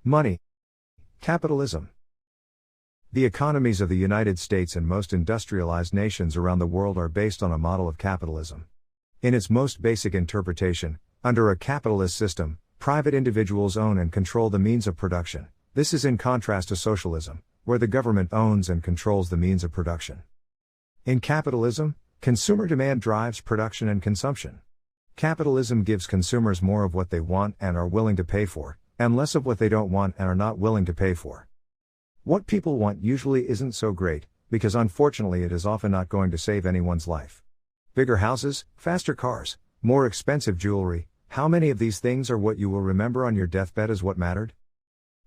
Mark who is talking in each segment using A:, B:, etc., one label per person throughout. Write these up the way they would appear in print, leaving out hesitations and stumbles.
A: Money. Capitalism. The economies of the United States and most industrialized nations around the world are based on a model of capitalism. In its most basic interpretation, under a capitalist system, private individuals own and control the means of production. This is in contrast to socialism, where the government owns and controls the means of production. In capitalism, consumer demand drives production and consumption. Capitalism gives consumers more of what they want and are willing to pay for, and less of what they don't want and are not willing to pay for. What people want usually isn't so great, because unfortunately it is often not going to save anyone's life. Bigger houses, faster cars, more expensive jewelry, how many of these things are what you will remember on your deathbed as what mattered?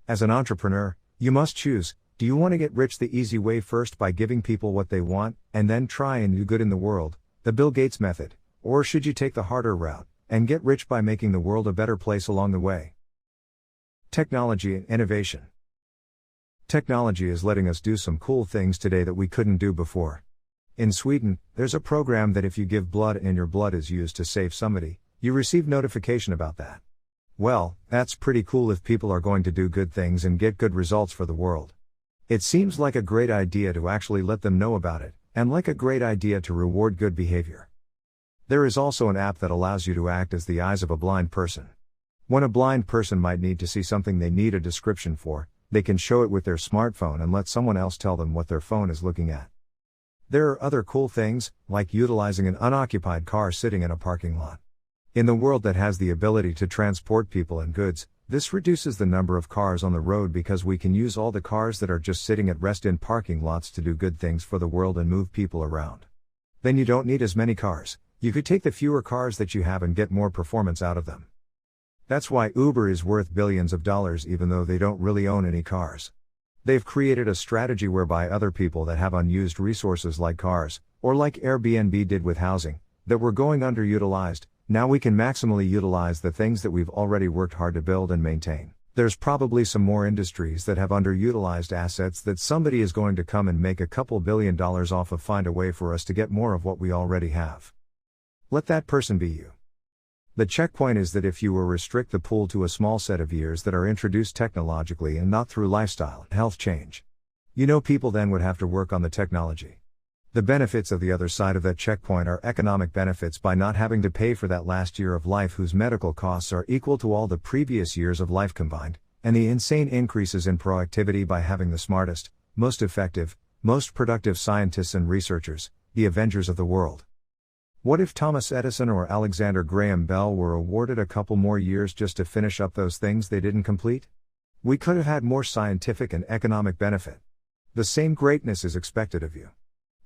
A: As an entrepreneur, you must choose, do you want to get rich the easy way first by giving people what they want, and then try and do good in the world, the Bill Gates method, or should you take the harder route, and get rich by making the world a better place along the way? Technology and innovation. Technology is letting us do some cool things today that we couldn't do before. In Sweden, there's a program that if you give blood and your blood is used to save somebody, you receive notification about that. Well, that's pretty cool if people are going to do good things and get good results for the world. It seems like a great idea to actually let them know about it, and like a great idea to reward good behavior. There is also an app that allows you to act as the eyes of a blind person. When a blind person might need to see something they need a description for, they can show it with their smartphone and let someone else tell them what their phone is looking at. There are other cool things, like utilizing an unoccupied car sitting in a parking lot. In the world that has the ability to transport people and goods, this reduces the number of cars on the road because we can use all the cars that are just sitting at rest in parking lots to do good things for the world and move people around. Then you don't need as many cars, you could take the fewer cars that you have and get more performance out of them. That's why Uber is worth billions of dollars even though they don't really own any cars. They've created a strategy whereby other people that have unused resources like cars, or like Airbnb did with housing, that were going underutilized, now we can maximally utilize the things that we've already worked hard to build and maintain. There's probably some more industries that have underutilized assets that somebody is going to come and make a couple $1 billion off of, find a way for us to get more of what we already have. Let that person be you. The checkpoint is that if you will restrict the pool to a small set of years that are introduced technologically and not through lifestyle and health change. People then would have to work on the technology. The benefits of the other side of that checkpoint are economic benefits by not having to pay for that last year of life whose medical costs are equal to all the previous years of life combined, and the insane increases in productivity by having the smartest, most effective, most productive scientists and researchers, the Avengers of the world. What if Thomas Edison or Alexander Graham Bell were awarded a couple more years just to finish up those things they didn't complete? We could have had more scientific and economic benefit. The same greatness is expected of you.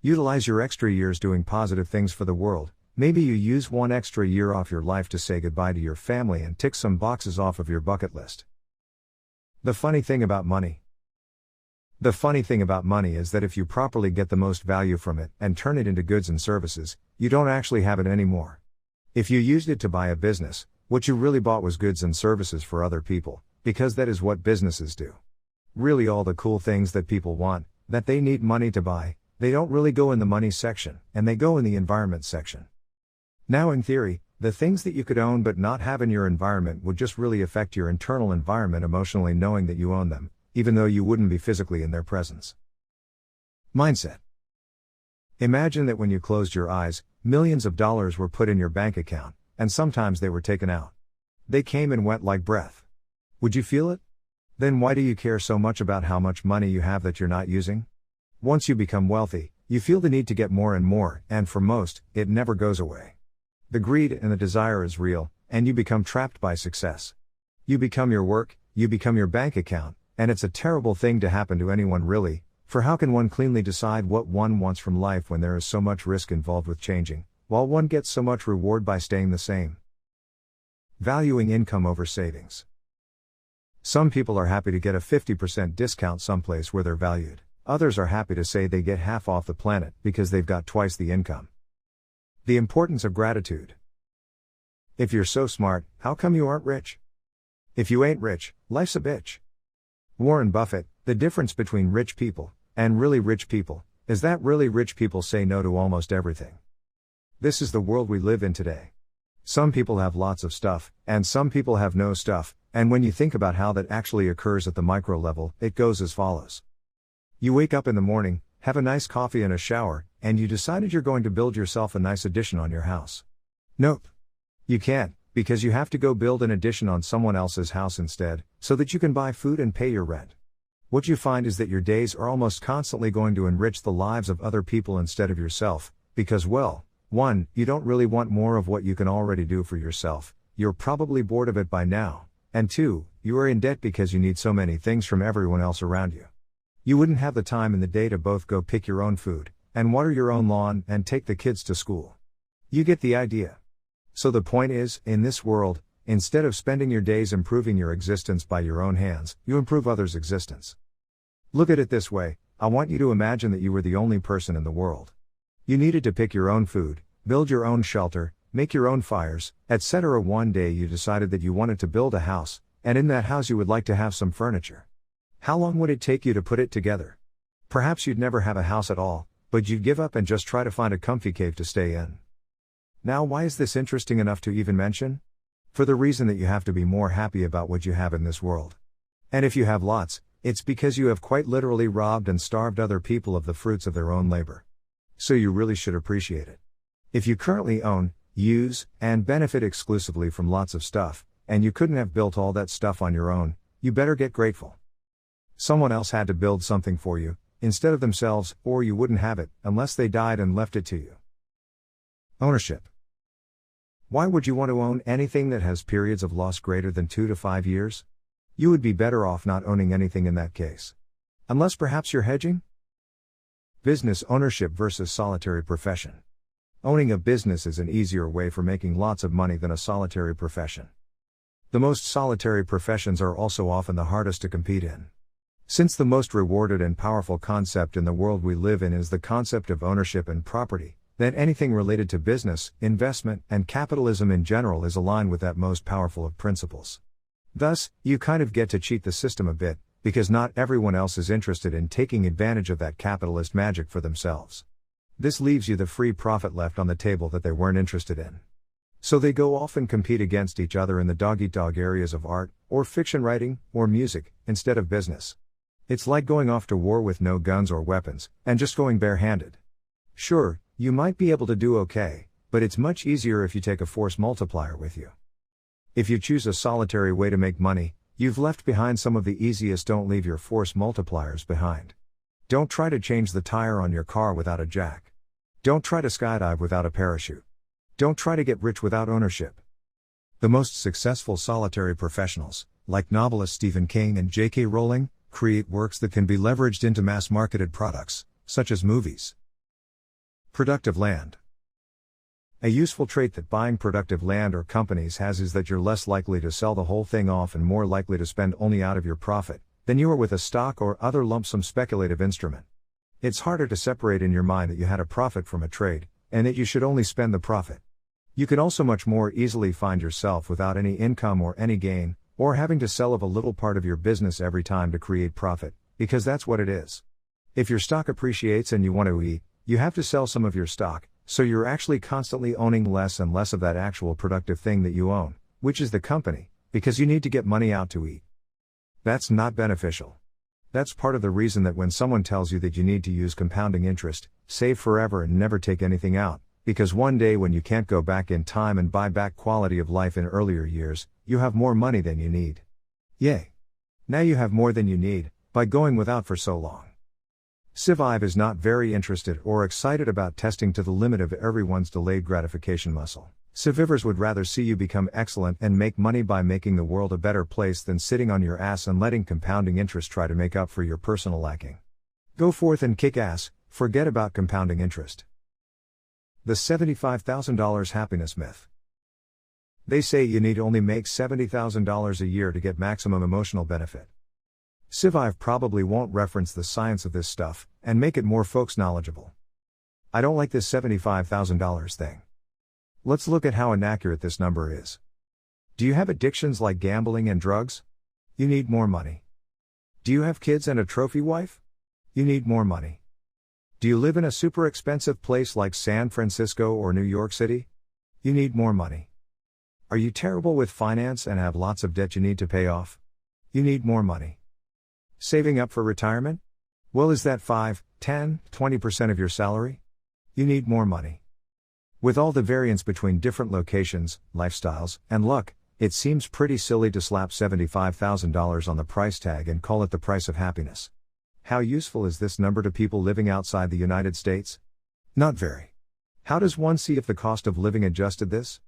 A: Utilize your extra years doing positive things for the world. Maybe you use one extra year off your life to say goodbye to your family and tick some boxes off of your bucket list. The funny thing about money. The funny thing about money is that if you properly get the most value from it and turn it into goods and services, you don't actually have it anymore. If you used it to buy a business, what you really bought was goods and services for other people, because that is what businesses do. Really all the cool things that people want, that they need money to buy, they don't really go in the money section, and they go in the environment section. Now in theory, the things that you could own but not have in your environment would just really affect your internal environment emotionally knowing that you own them, even though you wouldn't be physically in their presence. Mindset. Imagine that when you closed your eyes, millions of dollars were put in your bank account, and sometimes they were taken out. They came and went like breath. Would you feel it? Then why do you care so much about how much money you have that you're not using? Once you become wealthy, you feel the need to get more and more, and for most, it never goes away. The greed and the desire is real, and you become trapped by success. You become your work, you become your bank account, and it's a terrible thing to happen to anyone really, for how can one cleanly decide what one wants from life when there is so much risk involved with changing, while one gets so much reward by staying the same? Valuing income over savings. Some people are happy to get a 50% discount someplace where they're valued. Others are happy to say they get half off the planet because they've got twice the income. The importance of gratitude. If you're so smart, how come you aren't rich? If you ain't rich, life's a bitch. Warren Buffett, the difference between rich people and really rich people is that really rich people say no to almost everything. This is the world we live in today. Some people have lots of stuff, and some people have no stuff. And when you think about how that actually occurs at the micro level, it goes as follows. You wake up in the morning, have a nice coffee and a shower, and you decided you're going to build yourself a nice addition on your house. Nope. You can't, because you have to go build an addition on someone else's house instead, so that you can buy food and pay your rent. What you find is that your days are almost constantly going to enrich the lives of other people instead of yourself, because, well, 1, you don't really want more of what you can already do for yourself, you're probably bored of it by now, and 2, you are in debt because you need so many things from everyone else around you. You wouldn't have the time in the day to both go pick your own food, and water your own lawn, and take the kids to school. You get the idea. So the point is, in this world, instead of spending your days improving your existence by your own hands, you improve others' existence. Look at it this way, I want you to imagine that you were the only person in the world. You needed to pick your own food, build your own shelter, make your own fires, etc. One day you decided that you wanted to build a house, and in that house you would like to have some furniture. How long would it take you to put it together? Perhaps you'd never have a house at all, but you'd give up and just try to find a comfy cave to stay in. Now, why is this interesting enough to even mention? For the reason that you have to be more happy about what you have in this world. And if you have lots, it's because you have quite literally robbed and starved other people of the fruits of their own labor. So you really should appreciate it. If you currently own, use, and benefit exclusively from lots of stuff, and you couldn't have built all that stuff on your own, you better get grateful. Someone else had to build something for you, instead of themselves, or you wouldn't have it, unless they died and left it to you. Ownership. Why would you want to own anything that has periods of loss greater than 2 to 5 years? You would be better off not owning anything in that case. Unless perhaps you're hedging? Business ownership versus solitary profession. Owning a business is an easier way for making lots of money than a solitary profession. The most solitary professions are also often the hardest to compete in. Since the most rewarded and powerful concept in the world we live in is the concept of ownership and property, then anything related to business, investment, and capitalism in general is aligned with that most powerful of principles. Thus, you kind of get to cheat the system a bit, because not everyone else is interested in taking advantage of that capitalist magic for themselves. This leaves you the free profit left on the table that they weren't interested in. So they go off and compete against each other in the dog-eat-dog areas of art, or fiction writing, or music, instead of business. It's like going off to war with no guns or weapons, and just going barehanded. Sure, you might be able to do okay, but it's much easier if you take a force multiplier with you. If you choose a solitary way to make money, you've left behind some of the easiest. Don't leave your force multipliers behind. Don't try to change the tire on your car without a jack. Don't try to skydive without a parachute. Don't try to get rich without ownership. The most successful solitary professionals, like novelist Stephen King and J.K. Rowling, create works that can be leveraged into mass-marketed products, such as movies. Productive land. A useful trait that buying productive land or companies has is that you're less likely to sell the whole thing off and more likely to spend only out of your profit than you are with a stock or other lump sum speculative instrument. It's harder to separate in your mind that you had a profit from a trade, and that you should only spend the profit. You can also much more easily find yourself without any income or any gain, or having to sell of a little part of your business every time to create profit, because that's what it is. If your stock appreciates and you want to eat, you have to sell some of your stock, so you're actually constantly owning less and less of that actual productive thing that you own, which is the company, because you need to get money out to eat. That's not beneficial. That's part of the reason that when someone tells you that you need to use compounding interest, save forever and never take anything out, because one day when you can't go back in time and buy back quality of life in earlier years, you have more money than you need. Yay! Now you have more than you need, by going without for so long. SciVive is not very interested or excited about testing to the limit of everyone's delayed gratification muscle. SciVivers would rather see you become excellent and make money by making the world a better place than sitting on your ass and letting compounding interest try to make up for your personal lacking. Go forth and kick ass, forget about compounding interest. The $75,000 happiness myth. They say you need only make $70,000 a year to get maximum emotional benefit. SciVive probably won't reference the science of this stuff, and make it more folks knowledgeable. I don't like this $75,000 thing. Let's look at how inaccurate this number is. Do you have addictions like gambling and drugs? You need more money. Do you have kids and a trophy wife? You need more money. Do you live in a super expensive place like San Francisco or New York City? You need more money. Are you terrible with finance and have lots of debt you need to pay off? You need more money. Saving up for retirement? Well, is that 5, 10, 20% of your salary? You need more money. With all the variance between different locations, lifestyles, and luck, it seems pretty silly to slap $75,000 on the price tag and call it the price of happiness. How useful is this number to people living outside the United States? Not very. How does one see if the cost of living adjusted this?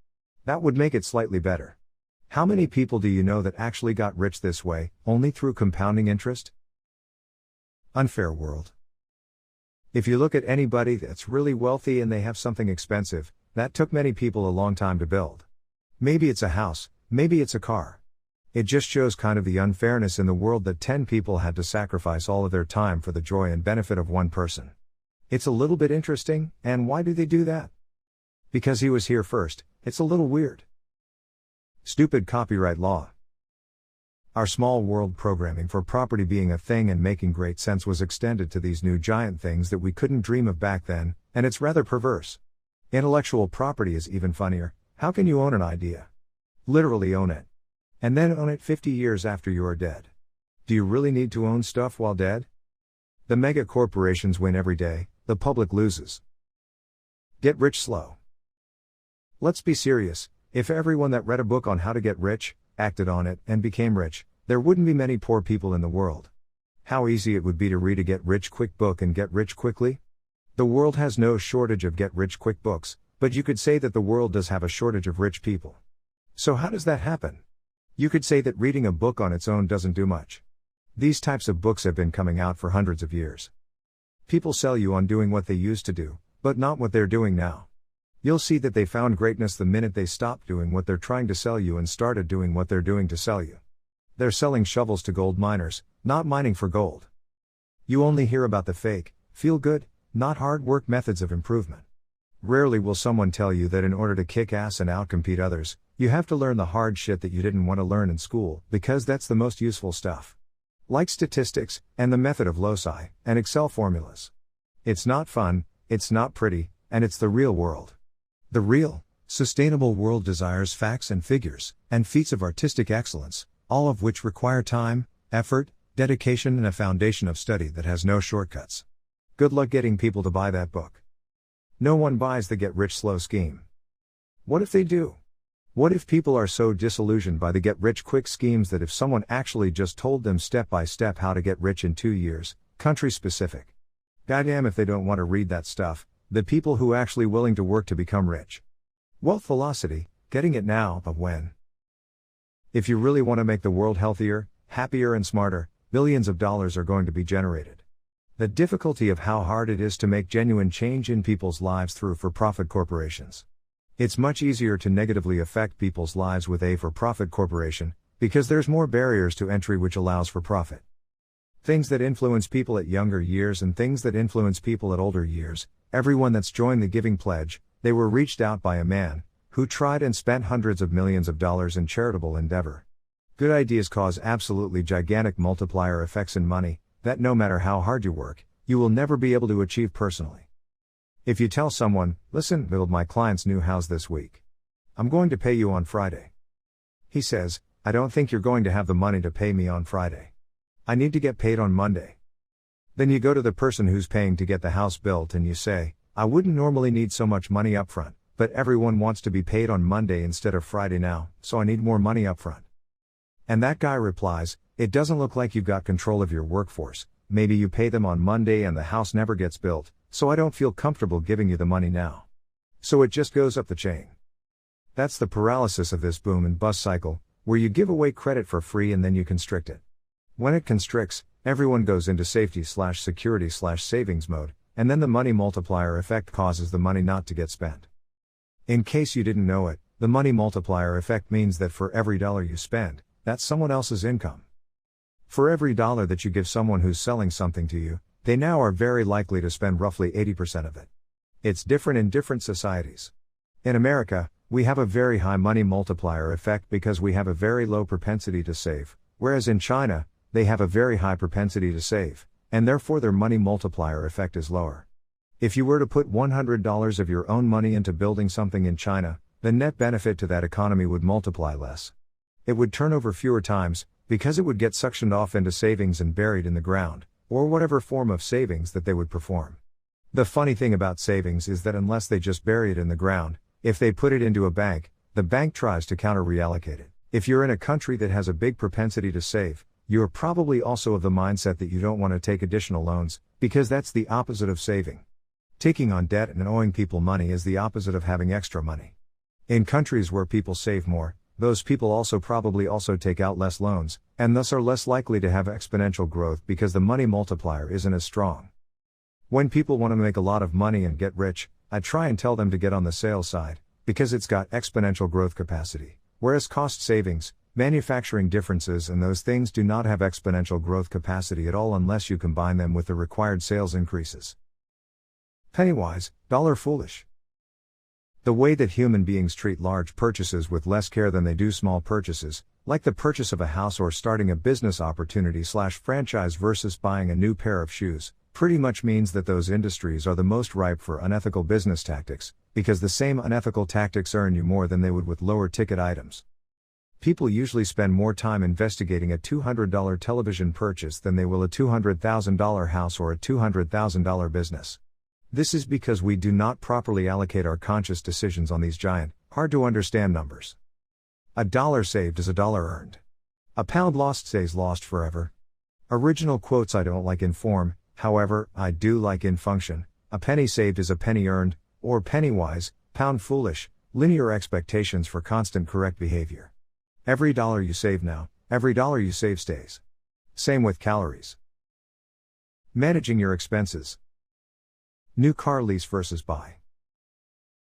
A: That would make it slightly better. How many people do you know that actually got rich this way, only through compounding interest? Unfair world. If you look at anybody that's really wealthy and they have something expensive, that took many people a long time to build. Maybe it's a house, maybe it's a car. It just shows kind of the unfairness in the world that 10 people had to sacrifice all of their time for the joy and benefit of one person. It's a little bit interesting, and why do they do that? Because he was here first. It's a little weird. Stupid copyright law. Our small world programming for property being a thing and making great sense was extended to these new giant things that we couldn't dream of back then, and it's rather perverse. Intellectual property is even funnier. How can you own an idea? Literally own it. And then own it 50 years after you are dead. Do you really need to own stuff while dead? The mega corporations win every day, the public loses. Get rich slow. Let's be serious. If everyone that read a book on how to get rich, acted on it, and became rich, there wouldn't be many poor people in the world. How easy it would be to read a get-rich-quick book and get rich quickly? The world has no shortage of get-rich-quick books, but you could say that the world does have a shortage of rich people. So how does that happen? You could say that reading a book on its own doesn't do much. These types of books have been coming out for hundreds of years. People sell you on doing what they used to do, but not what they're doing now. You'll see that they found greatness the minute they stopped doing what they're trying to sell you and started doing what they're doing to sell you. They're selling shovels to gold miners, not mining for gold. You only hear about the fake, feel good, not hard work methods of improvement. Rarely will someone tell you that in order to kick ass and outcompete others, you have to learn the hard shit that you didn't want to learn in school, because that's the most useful stuff. Like statistics, and the method of loci, and Excel formulas. It's not fun, it's not pretty, and it's the real world. The real, sustainable world desires facts and figures, and feats of artistic excellence, all of which require time, effort, dedication and a foundation of study that has no shortcuts. Good luck getting people to buy that book. No one buys the get-rich-slow scheme. What if they do? What if people are so disillusioned by the get-rich-quick schemes that if someone actually just told them step by step how to get rich in 2 years, country-specific? Goddamn if they don't want to read that stuff. The people who actually willing to work to become rich. Wealth velocity, getting it now, but when? If you really want to make the world healthier, happier and smarter, billions of dollars are going to be generated. The difficulty of how hard it is to make genuine change in people's lives through for-profit corporations. It's much easier to negatively affect people's lives with a for-profit corporation, because there's more barriers to entry which allows for profit. Things that influence people at younger years and things that influence people at older years. Everyone that's joined the Giving Pledge, they were reached out by a man who tried and spent hundreds of millions of dollars in charitable endeavor. Good ideas cause absolutely gigantic multiplier effects in money that no matter how hard you work, you will never be able to achieve personally. If you tell someone, listen, build my client's new house this week. I'm going to pay you on Friday. He says, I don't think you're going to have the money to pay me on Friday. I need to get paid on Monday. Then you go to the person who's paying to get the house built and you say, I wouldn't normally need so much money upfront, but everyone wants to be paid on Monday instead of Friday now, so I need more money upfront. And that guy replies, it doesn't look like you've got control of your workforce, maybe you pay them on Monday and the house never gets built, so I don't feel comfortable giving you the money now. So it just goes up the chain. That's the paralysis of this boom and bust cycle, where you give away credit for free and then you constrict it. When it constricts, everyone goes into safety/security/savings mode, and then the money multiplier effect causes the money not to get spent. In case you didn't know it, the money multiplier effect means that for every dollar you spend, that's someone else's income. For every dollar that you give someone who's selling something to you, they now are very likely to spend roughly 80% of it. It's different in different societies. In America, we have a very high money multiplier effect because we have a very low propensity to save, whereas in China, they have a very high propensity to save, and therefore their money multiplier effect is lower. If you were to put $100 of your own money into building something in China, the net benefit to that economy would multiply less. It would turn over fewer times, because it would get suctioned off into savings and buried in the ground, or whatever form of savings that they would perform. The funny thing about savings is that unless they just bury it in the ground, if they put it into a bank, the bank tries to counter-reallocate it. If you're in a country that has a big propensity to save, you are probably also of the mindset that you don't want to take additional loans, because that's the opposite of saving. Taking on debt and owing people money is the opposite of having extra money. In countries where people save more, those people also probably take out less loans, and thus are less likely to have exponential growth because the money multiplier isn't as strong. When people want to make a lot of money and get rich, I try and tell them to get on the sales side, because it's got exponential growth capacity, whereas cost savings, manufacturing differences and those things do not have exponential growth capacity at all unless you combine them with the required sales increases. Penny wise, dollar foolish. The way that human beings treat large purchases with less care than they do small purchases, like the purchase of a house or starting a business opportunity/franchise versus buying a new pair of shoes, pretty much means that those industries are the most ripe for unethical business tactics, because the same unethical tactics earn you more than they would with lower ticket items. People usually spend more time investigating a $200 television purchase than they will a $200,000 house or a $200,000 business. This is because we do not properly allocate our conscious decisions on these giant, hard-to-understand numbers. A dollar saved is a dollar earned. A pound lost stays lost forever. Original quotes I don't like in form, however, I do like in function. A penny saved is a penny earned, or penny wise, pound foolish, linear expectations for constant correct behavior. Every dollar you save now, every dollar you save stays. Same with calories. Managing your expenses. New car lease versus buy.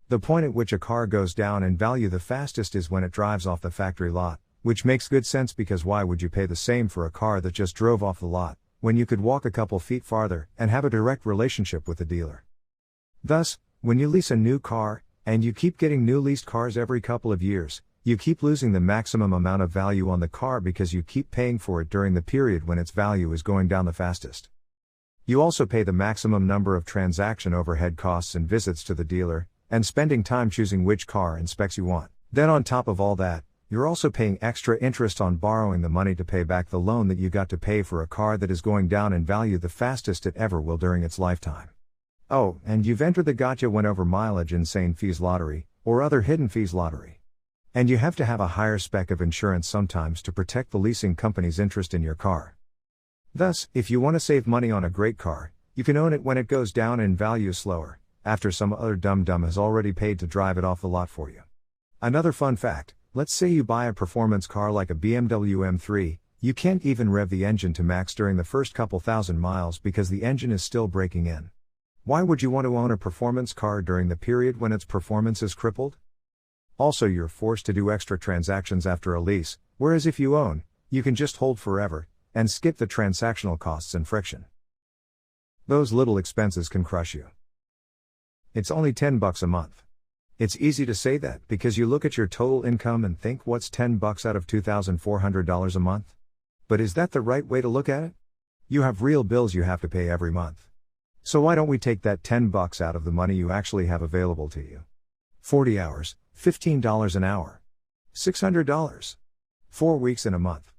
A: The point at which a car goes down in value the fastest is when it drives off the factory lot, which makes good sense because why would you pay the same for a car that just drove off the lot, when you could walk a couple feet farther and have a direct relationship with the dealer? Thus, when you lease a new car, and you keep getting new leased cars every couple of years, you keep losing the maximum amount of value on the car because you keep paying for it during the period when its value is going down the fastest. You also pay the maximum number of transaction overhead costs and visits to the dealer, and spending time choosing which car and specs you want. Then on top of all that, you're also paying extra interest on borrowing the money to pay back the loan that you got to pay for a car that is going down in value the fastest it ever will during its lifetime. Oh, and you've entered the gotcha went over mileage insane fees lottery, or other hidden fees lottery. And you have to have a higher spec of insurance sometimes to protect the leasing company's interest in your car. Thus, if you want to save money on a great car, you can own it when it goes down in value slower, after some other dum-dum has already paid to drive it off the lot for you. Another fun fact, let's say you buy a performance car like a BMW M3, you can't even rev the engine to max during the first couple thousand miles because the engine is still breaking in. Why would you want to own a performance car during the period when its performance is crippled? Also, you're forced to do extra transactions after a lease, whereas if you own, you can just hold forever, and skip the transactional costs and friction. Those little expenses can crush you. It's only $10 a month. It's easy to say that because you look at your total income and think what's $10 out of $2,400 a month? But is that the right way to look at it? You have real bills you have to pay every month. So why don't we take that $10 out of the money you actually have available to you? 40 hours, $15 an hour. $600. 4 weeks in a month.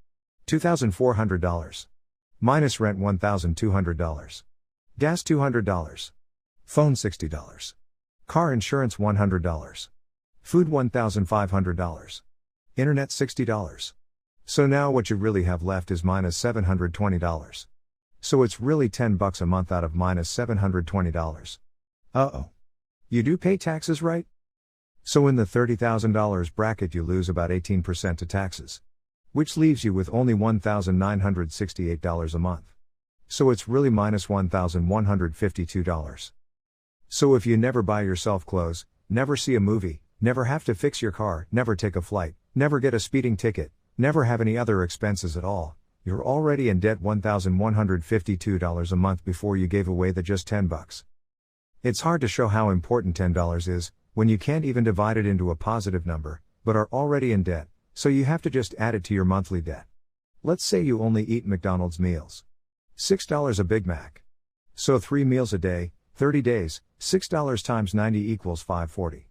A: $2,400. Minus rent $1,200. Gas $200. Phone $60. Car insurance $100. Food $1,500. Internet $60. So now what you really have left is minus $720. So it's really $10 a month out of minus $720. Uh-oh. You do pay taxes, right? So in the $30,000 bracket you lose about 18% to taxes. Which leaves you with only $1,968 a month. So it's really minus $1,152. So if you never buy yourself clothes, never see a movie, never have to fix your car, never take a flight, never get a speeding ticket, never have any other expenses at all, you're already in debt $1,152 a month before you gave away the just $10. It's hard to show how important $10 is, when you can't even divide it into a positive number, but are already in debt. So you have to just add it to your monthly debt. Let's say you only eat McDonald's meals. $6 a Big Mac. So 3 meals a day, 30 days, $6 times 90 equals $540.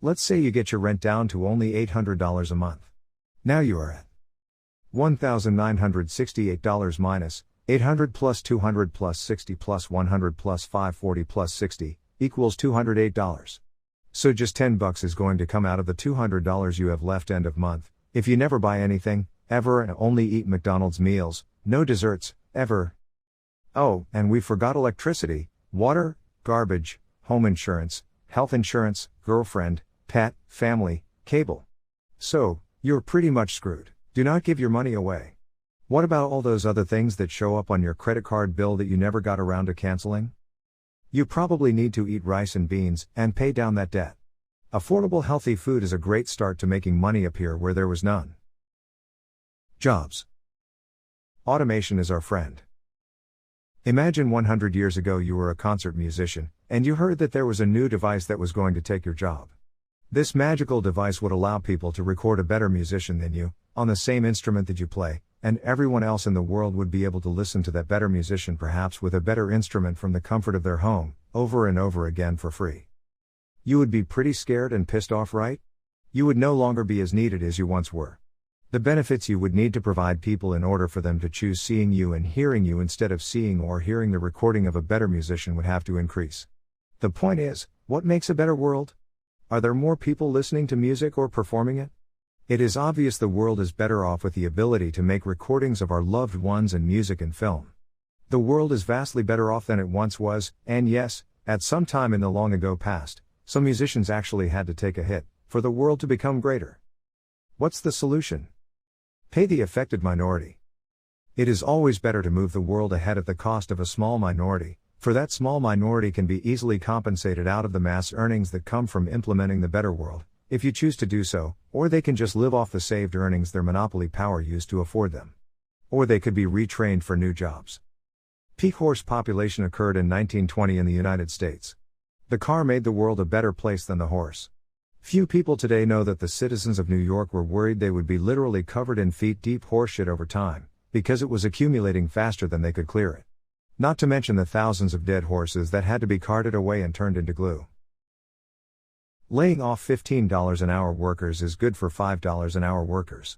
A: Let's say you get your rent down to only $800 a month. Now you are at $1,968 minus 800 plus 200 plus 60 plus 100 plus 540 plus 60 equals $208. So just $10 is going to come out of the $200 you have left end of month, if you never buy anything, ever, and only eat McDonald's meals, no desserts, ever. Oh, and we forgot electricity, water, garbage, home insurance, health insurance, girlfriend, pet, family, cable. So, you're pretty much screwed. Do not give your money away. What about all those other things that show up on your credit card bill that you never got around to canceling? You probably need to eat rice and beans and pay down that debt. Affordable healthy food is a great start to making money appear where there was none. Jobs. Automation is our friend. Imagine 100 years ago you were a concert musician, and you heard that there was a new device that was going to take your job. This magical device would allow people to record a better musician than you, on the same instrument that you play, and everyone else in the world would be able to listen to that better musician, perhaps with a better instrument from the comfort of their home, over and over again for free. You would be pretty scared and pissed off, right? You would no longer be as needed as you once were. The benefits you would need to provide people in order for them to choose seeing you and hearing you instead of seeing or hearing the recording of a better musician would have to increase. The point is, what makes a better world? Are there more people listening to music or performing it? It is obvious the world is better off with the ability to make recordings of our loved ones and music and film. The world is vastly better off than it once was, and yes, at some time in the long ago past, some musicians actually had to take a hit, for the world to become greater. What's the solution? Pay the affected minority. It is always better to move the world ahead at the cost of a small minority, for that small minority can be easily compensated out of the mass earnings that come from implementing the better world, if you choose to do so, or they can just live off the saved earnings their monopoly power used to afford them. Or they could be retrained for new jobs. Peak horse population occurred in 1920 in the United States. The car made the world a better place than the horse. Few people today know that the citizens of New York were worried they would be literally covered in feet-deep horse shit over time, because it was accumulating faster than they could clear it. Not to mention the thousands of dead horses that had to be carted away and turned into glue. Laying off $15 an hour workers is good for $5 an hour workers.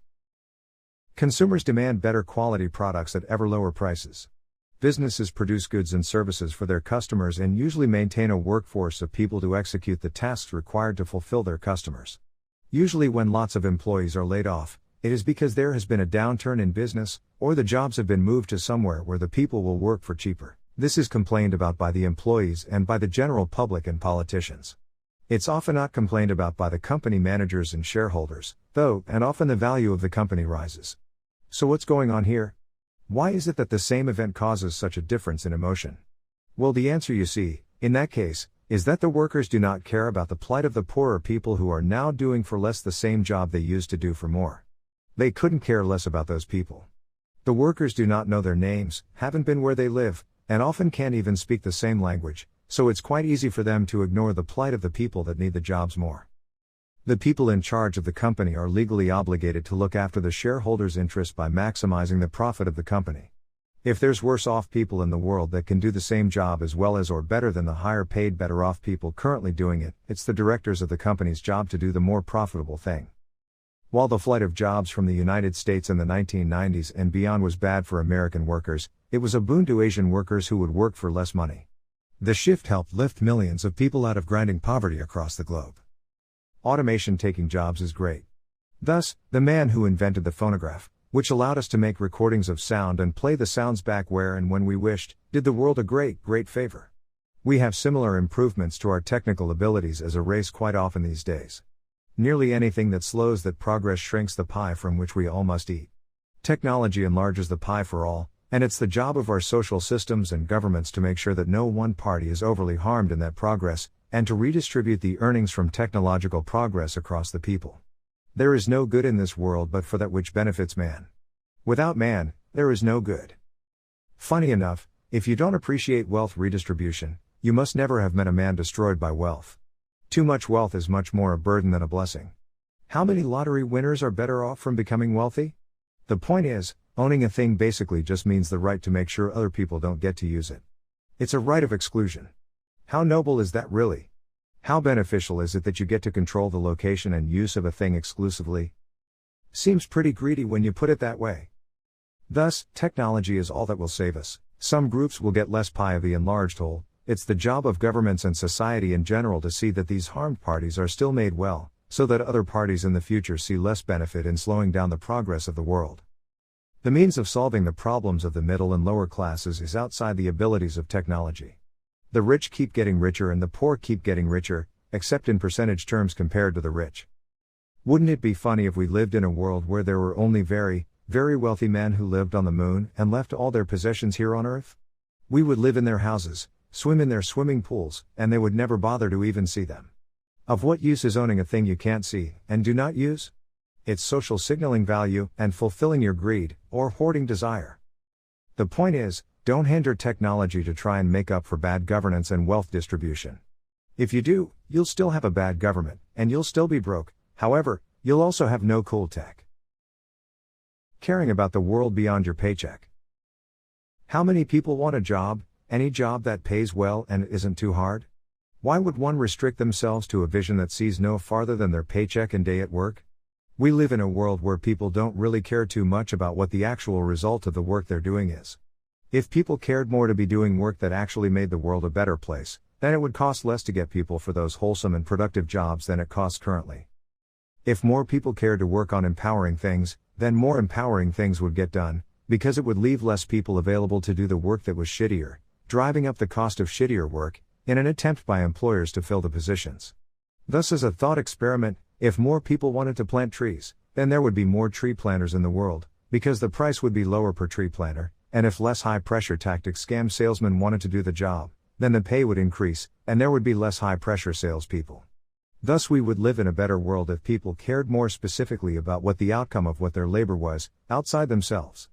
A: Consumers demand better quality products at ever lower prices. Businesses produce goods and services for their customers and usually maintain a workforce of people to execute the tasks required to fulfill their customers. Usually when lots of employees are laid off, it is because there has been a downturn in business, or the jobs have been moved to somewhere where the people will work for cheaper. This is complained about by the employees and by the general public and politicians. It's often not complained about by the company managers and shareholders, though, and often the value of the company rises. So what's going on here? Why is it that the same event causes such a difference in emotion? Well, the answer, you see, in that case, is that the workers do not care about the plight of the poorer people who are now doing for less the same job they used to do for more. They couldn't care less about those people. The workers do not know their names, haven't been where they live, and often can't even speak the same language, so it's quite easy for them to ignore the plight of the people that need the jobs more. The people in charge of the company are legally obligated to look after the shareholders' interest by maximizing the profit of the company. If there's worse off people in the world that can do the same job as well as or better than the higher paid better off people currently doing it, it's the directors of the company's job to do the more profitable thing. While the flight of jobs from the United States in the 1990s and beyond was bad for American workers, it was a boon to Asian workers who would work for less money. The shift helped lift millions of people out of grinding poverty across the globe. Automation taking jobs is great. Thus, the man who invented the phonograph, which allowed us to make recordings of sound and play the sounds back where and when we wished, did the world a great, great favor. We have similar improvements to our technical abilities as a race quite often these days. Nearly anything that slows that progress shrinks the pie from which we all must eat. Technology enlarges the pie for all, and it's the job of our social systems and governments to make sure that no one party is overly harmed in that progress, and to redistribute the earnings from technological progress across the people. There is no good in this world but for that which benefits man. Without man, there is no good. Funny enough, if you don't appreciate wealth redistribution, you must never have met a man destroyed by wealth. Too much wealth is much more a burden than a blessing. How many lottery winners are better off from becoming wealthy? The point is, owning a thing basically just means the right to make sure other people don't get to use it. It's a right of exclusion. How noble is that really? How beneficial is it that you get to control the location and use of a thing exclusively? Seems pretty greedy when you put it that way. Thus, technology is all that will save us. Some groups will get less pie of the enlarged whole. It's the job of governments and society in general to see that these harmed parties are still made well, so that other parties in the future see less benefit in slowing down the progress of the world. The means of solving the problems of the middle and lower classes is outside the abilities of technology. The rich keep getting richer and the poor keep getting richer, except in percentage terms compared to the rich. Wouldn't it be funny if we lived in a world where there were only very, very wealthy men who lived on the moon and left all their possessions here on Earth? We would live in their houses, swim in their swimming pools, and they would never bother to even see them. Of what use is owning a thing you can't see and do not use? It's social signaling value and fulfilling your greed, or hoarding desire. The point is, don't hinder technology to try and make up for bad governance and wealth distribution. If you do, you'll still have a bad government, and you'll still be broke. However, you'll also have no cool tech. Caring about the world beyond your paycheck. How many people want a job, any job that pays well and isn't too hard? Why would one restrict themselves to a vision that sees no farther than their paycheck and day at work? We live in a world where people don't really care too much about what the actual result of the work they're doing is. If people cared more to be doing work that actually made the world a better place, then it would cost less to get people for those wholesome and productive jobs than it costs currently. If more people cared to work on empowering things, then more empowering things would get done, because it would leave less people available to do the work that was shittier, driving up the cost of shittier work, in an attempt by employers to fill the positions. Thus, as a thought experiment, if more people wanted to plant trees, then there would be more tree planters in the world, because the price would be lower per tree planter, and if less high-pressure tactic scam salesmen wanted to do the job, then the pay would increase, and there would be less high-pressure salespeople. Thus we would live in a better world if people cared more specifically about what the outcome of what their labor was, outside themselves.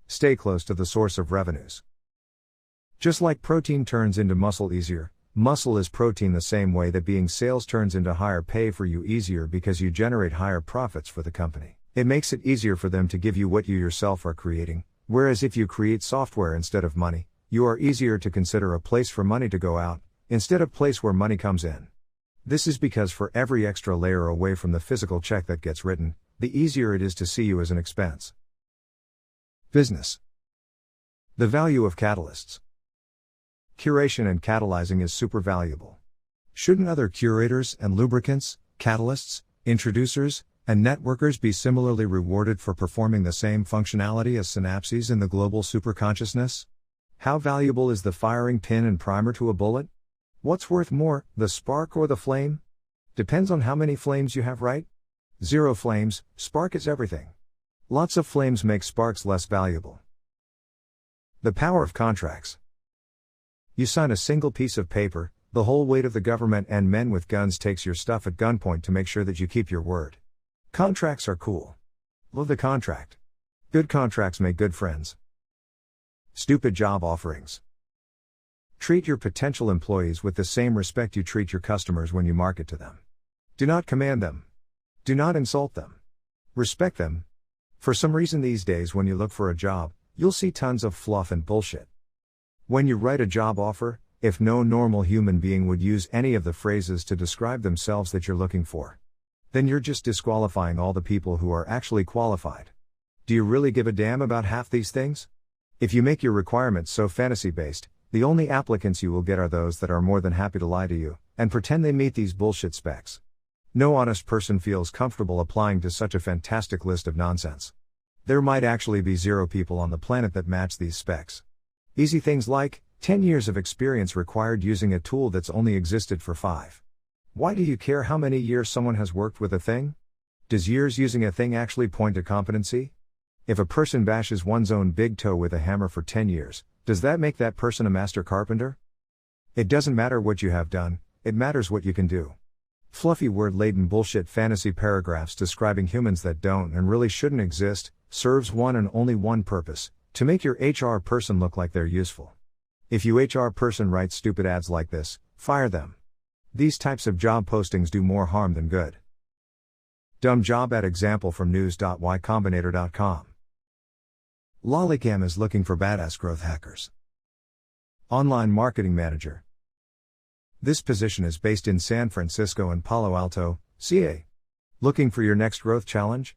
A: Stay close to the source of revenues. Just like protein turns into muscle easier, muscle is protein the same way that being sales turns into higher pay for you easier because you generate higher profits for the company. It makes it easier for them to give you what you yourself are creating, whereas if you create software instead of money, you are easier to consider a place for money to go out, instead of place where money comes in. This is because for every extra layer away from the physical check that gets written, the easier it is to see you as an expense. Business. The value of catalysts. Curation and catalyzing is super valuable. Shouldn't other curators and lubricants, catalysts, introducers, and networkers be similarly rewarded for performing the same functionality as synapses in the global superconsciousness? How valuable is the firing pin and primer to a bullet? What's worth more, the spark or the flame? Depends on how many flames you have, right? 0 flames, spark is everything. Lots of flames make sparks less valuable. The power of contracts. You sign a single piece of paper, the whole weight of the government and men with guns takes your stuff at gunpoint to make sure that you keep your word. Contracts are cool. Love the contract. Good contracts make good friends. Stupid job offerings. Treat your potential employees with the same respect you treat your customers when you market to them. Do not command them. Do not insult them. Respect them. For some reason these days when you look for a job, you'll see tons of fluff and bullshit. When you write a job offer, if no normal human being would use any of the phrases to describe themselves that you're looking for, then you're just disqualifying all the people who are actually qualified. Do you really give a damn about half these things? If you make your requirements so fantasy-based, the only applicants you will get are those that are more than happy to lie to you, and pretend they meet these bullshit specs. No honest person feels comfortable applying to such a fantastic list of nonsense. There might actually be 0 people on the planet that match these specs. Easy things like, 10 years of experience required using a tool that's only existed for 5. Why do you care how many years someone has worked with a thing? Does years using a thing actually point to competency? If a person bashes one's own big toe with a hammer for 10 years, does that make that person a master carpenter? It doesn't matter what you have done, it matters what you can do. Fluffy word-laden bullshit fantasy paragraphs describing humans that don't and really shouldn't exist, serves one and only one purpose, to make your HR person look like they're useful. If you HR person writes stupid ads like this, fire them. These types of job postings do more harm than good. Dumb job ad example from news.ycombinator.com. Lolicam is looking for badass growth hackers. Online marketing manager. This position is based in San Francisco and Palo Alto, CA. Looking for your next growth challenge?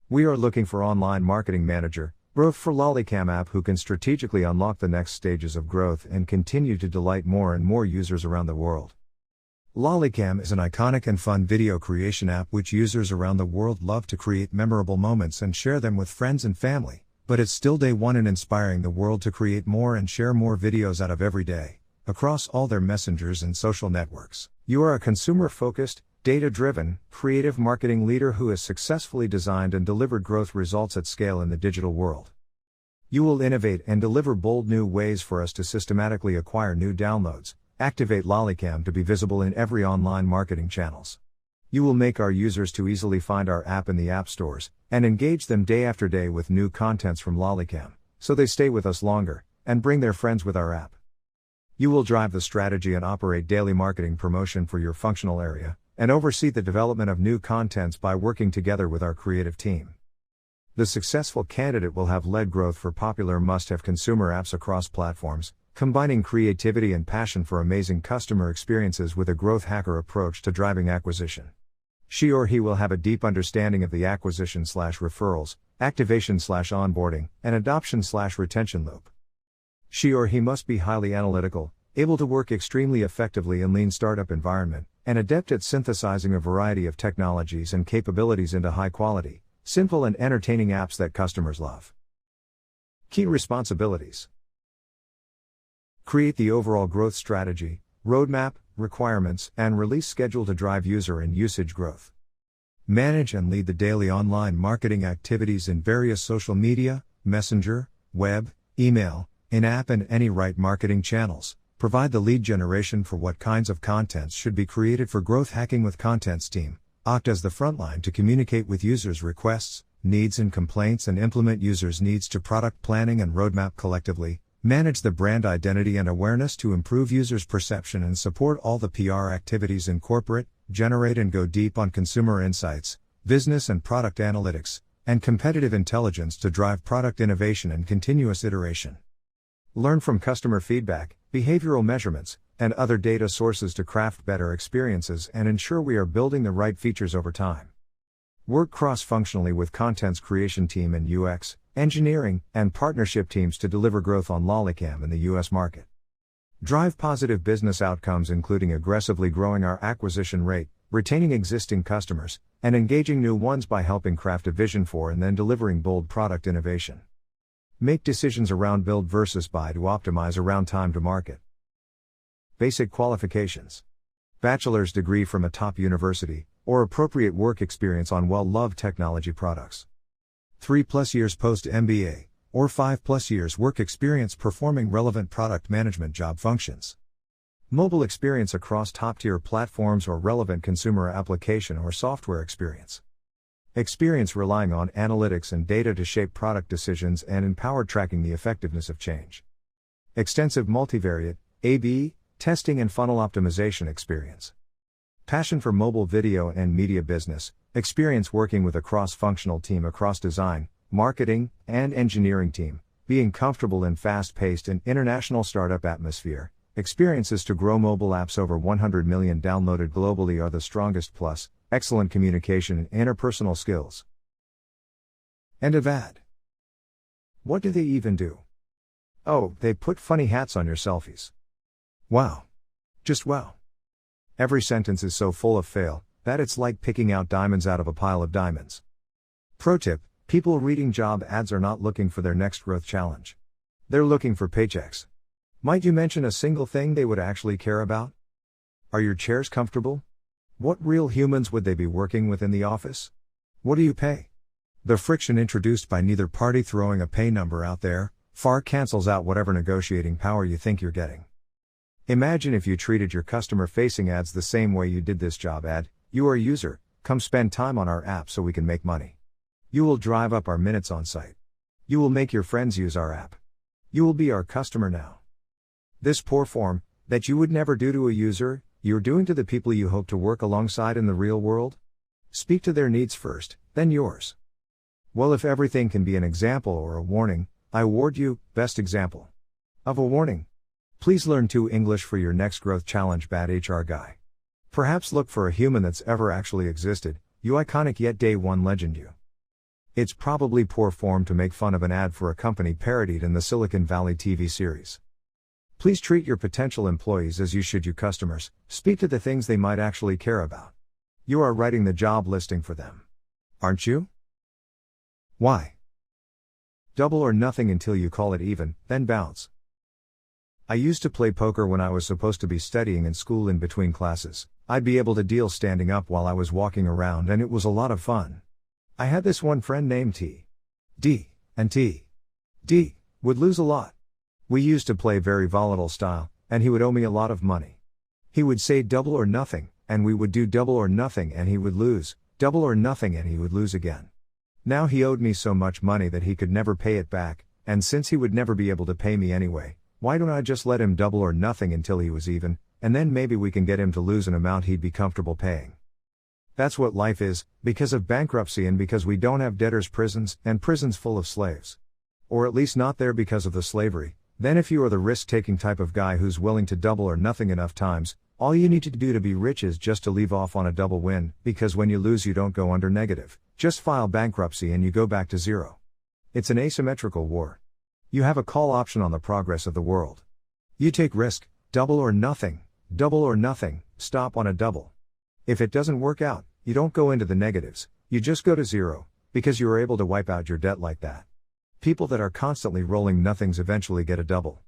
A: We are looking for online marketing manager, growth for Lollicam app who can strategically unlock the next stages of growth and continue to delight more and more users around the world. Lollicam is an iconic and fun video creation app which users around the world love to create memorable moments and share them with friends and family, but it's still day one in inspiring the world to create more and share more videos out of every day, across all their messengers and social networks. You are a consumer-focused, data-driven, creative marketing leader who has successfully designed and delivered growth results at scale in the digital world. You will innovate and deliver bold new ways for us to systematically acquire new downloads, activate Lollicam to be visible in every online marketing channels. You will make our users to easily find our app in the app stores, and engage them day after day with new contents from Lollicam, so they stay with us longer, and bring their friends with our app. You will drive the strategy and operate daily marketing promotion for your functional area, and oversee the development of new contents by working together with our creative team. The successful candidate will have led growth for popular must-have consumer apps across platforms, combining creativity and passion for amazing customer experiences with a growth hacker approach to driving acquisition. She or he will have a deep understanding of the acquisition/referrals, activation/onboarding, and adoption/retention loop. She or he must be highly analytical, able to work extremely effectively in lean startup environment, and adept at synthesizing a variety of technologies and capabilities into high-quality, simple and entertaining apps that customers love. Key responsibilities: create the overall growth strategy, roadmap, requirements, and release schedule to drive user and usage growth. Manage and lead the daily online marketing activities in various social media, messenger, web, email, in-app and any right marketing channels. Provide the lead generation for what kinds of contents should be created for growth hacking with contents team. Act as the frontline to communicate with users' requests, needs and complaints and implement users' needs to product planning and roadmap collectively. Manage the brand identity and awareness to improve users' perception and support all the PR activities in corporate, generate and go deep on consumer insights, business and product analytics, and competitive intelligence to drive product innovation and continuous iteration. Learn from customer feedback, behavioral measurements, and other data sources to craft better experiences and ensure we are building the right features over time. Work cross-functionally with contents creation team and UX, engineering, and partnership teams to deliver growth on Lollicam in the US market. Drive positive business outcomes including aggressively growing our acquisition rate, retaining existing customers, and engaging new ones by helping craft a vision for and then delivering bold product innovation. Make decisions around build versus buy to optimize around time to market. Basic qualifications: bachelor's degree from a top university, or appropriate work experience on well-loved technology products. 3+ years post-MBA, or 5+ years work experience performing relevant product management job functions. Mobile experience across top-tier platforms or relevant consumer application or software experience. Experience relying on analytics and data to shape product decisions and empower tracking the effectiveness of change. Extensive multivariate, A/B, testing and funnel optimization experience. Passion for mobile video and media business, experience working with a cross-functional team across design, marketing, and engineering team, being comfortable in fast-paced and international startup atmosphere. Experiences to grow mobile apps over 100 million downloaded globally are the strongest plus, excellent communication and interpersonal skills. End of ad. What do they even do? Oh, they put funny hats on your selfies. Wow. Just wow. Every sentence is so full of fail, that it's like picking out diamonds out of a pile of diamonds. Pro tip: people reading job ads are not looking for their next growth challenge. They're looking for paychecks. Might you mention a single thing they would actually care about? Are your chairs comfortable? What real humans would they be working with in the office? What do you pay? The friction introduced by neither party throwing a pay number out there far cancels out whatever negotiating power you think you're getting. Imagine if you treated your customer-facing ads the same way you did this job ad. You are a user, come spend time on our app so we can make money. You will drive up our minutes on site. You will make your friends use our app. You will be our customer now. This poor form, that you would never do to a user, you're doing to the people you hope to work alongside in the real world? Speak to their needs first, then yours. Well, if everything can be an example or a warning, I award you, best example of a warning. Please learn 2 English for your next growth challenge. Bad HR guy. Perhaps look for a human that's ever actually existed, you iconic yet day one legend you. It's probably poor form to make fun of an ad for a company parodied in the Silicon Valley TV series. Please treat your potential employees as you should you customers, speak to the things they might actually care about. You are writing the job listing for them. Aren't you? Why? Double or nothing until you call it even, then bounce. I used to play poker when I was supposed to be studying in school in between classes. I'd be able to deal standing up while I was walking around and it was a lot of fun. I had this one friend named T. D. and T. D. would lose a lot. We used to play very volatile style, and he would owe me a lot of money. He would say double or nothing, and we would do double or nothing and he would lose, double or nothing and he would lose again. Now he owed me so much money that he could never pay it back, and since he would never be able to pay me anyway, why don't I just let him double or nothing until he was even, and then maybe we can get him to lose an amount he'd be comfortable paying. That's what life is, because of bankruptcy and because we don't have debtors' prisons, and prisons full of slaves. Or at least not there because of the slavery. Then if you are the risk-taking type of guy who's willing to double or nothing enough times, all you need to do to be rich is just to leave off on a double win, because when you lose you don't go under negative, just file bankruptcy and you go back to zero. It's an asymmetrical war. You have a call option on the progress of the world. You take risk, double or nothing, stop on a double. If it doesn't work out, you don't go into the negatives, you just go to zero, because you are able to wipe out your debt like that. People that are constantly rolling nothings eventually get a double.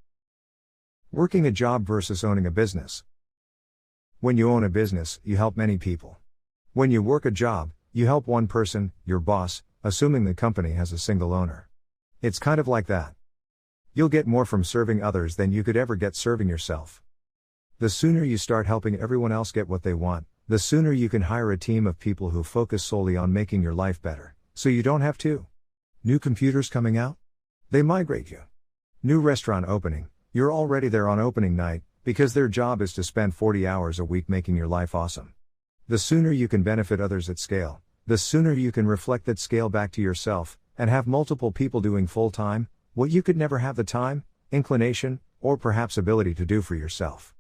A: Working a job versus owning a business. When you own a business, you help many people. When you work a job, you help one person, your boss, assuming the company has a single owner. It's kind of like that. You'll get more from serving others than you could ever get serving yourself. The sooner you start helping everyone else get what they want, the sooner you can hire a team of people who focus solely on making your life better, so you don't have to. New computers coming out? They migrate you. New restaurant opening, you're already there on opening night, because their job is to spend 40 hours a week making your life awesome. The sooner you can benefit others at scale, the sooner you can reflect that scale back to yourself, and have multiple people doing full-time, what you could never have the time, inclination, or perhaps ability to do for yourself.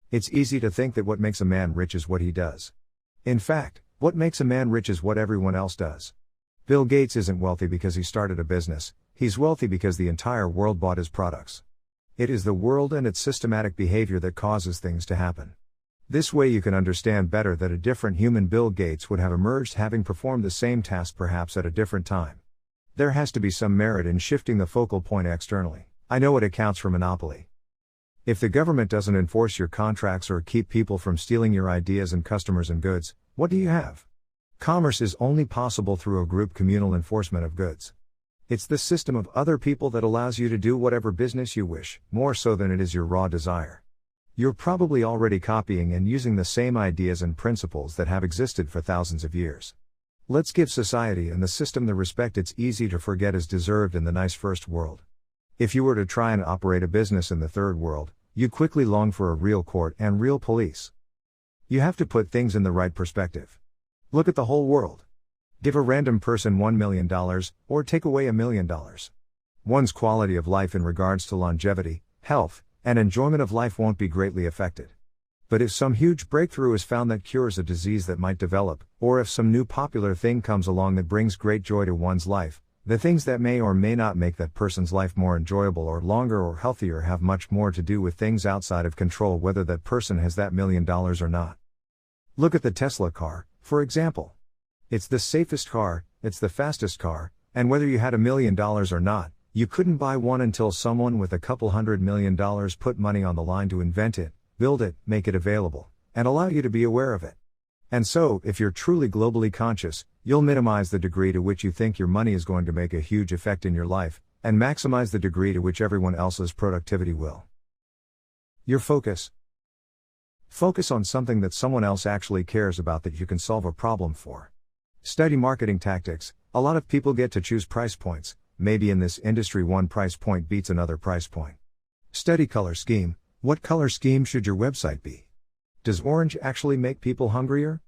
A: It's easy to think that what makes a man rich is what he does. In fact, what makes a man rich is what everyone else does. Bill Gates isn't wealthy because he started a business, he's wealthy because the entire world bought his products. It is the world and its systematic behavior that causes things to happen. This way you can understand better that a different human Bill Gates would have emerged having performed the same task perhaps at a different time. There has to be some merit in shifting the focal point externally. I know it accounts for monopoly. If the government doesn't enforce your contracts or keep people from stealing your ideas and customers and goods, what do you have? Commerce is only possible through a group communal enforcement of goods. It's the system of other people that allows you to do whatever business you wish, more so than it is your raw desire. You're probably already copying and using the same ideas and principles that have existed for thousands of years. Let's give society and the system the respect it's easy to forget is deserved in the nice first world. If you were to try and operate a business in the third world, you'd quickly long for a real court and real police. You have to put things in the right perspective. Look at the whole world. Give a random person $1 million, or take away $1 million. One's quality of life in regards to longevity, health, and enjoyment of life won't be greatly affected. But if some huge breakthrough is found that cures a disease that might develop, or if some new popular thing comes along that brings great joy to one's life, the things that may or may not make that person's life more enjoyable or longer or healthier have much more to do with things outside of control whether that person has that $1 million or not. Look at the Tesla car, for example. It's the safest car, it's the fastest car, and whether you had $1 million or not, you couldn't buy one until someone with a couple $100 million put money on the line to invent it, build it, make it available, and allow you to be aware of it. And so, if you're truly globally conscious, you'll minimize the degree to which you think your money is going to make a huge effect in your life, and maximize the degree to which everyone else's productivity will. Your focus. Focus on something that someone else actually cares about that you can solve a problem for. Study marketing tactics. A lot of people get to choose price points. Maybe in this industry one price point beats another price point. Study color scheme. What color scheme should your website be? Does orange actually make people hungrier?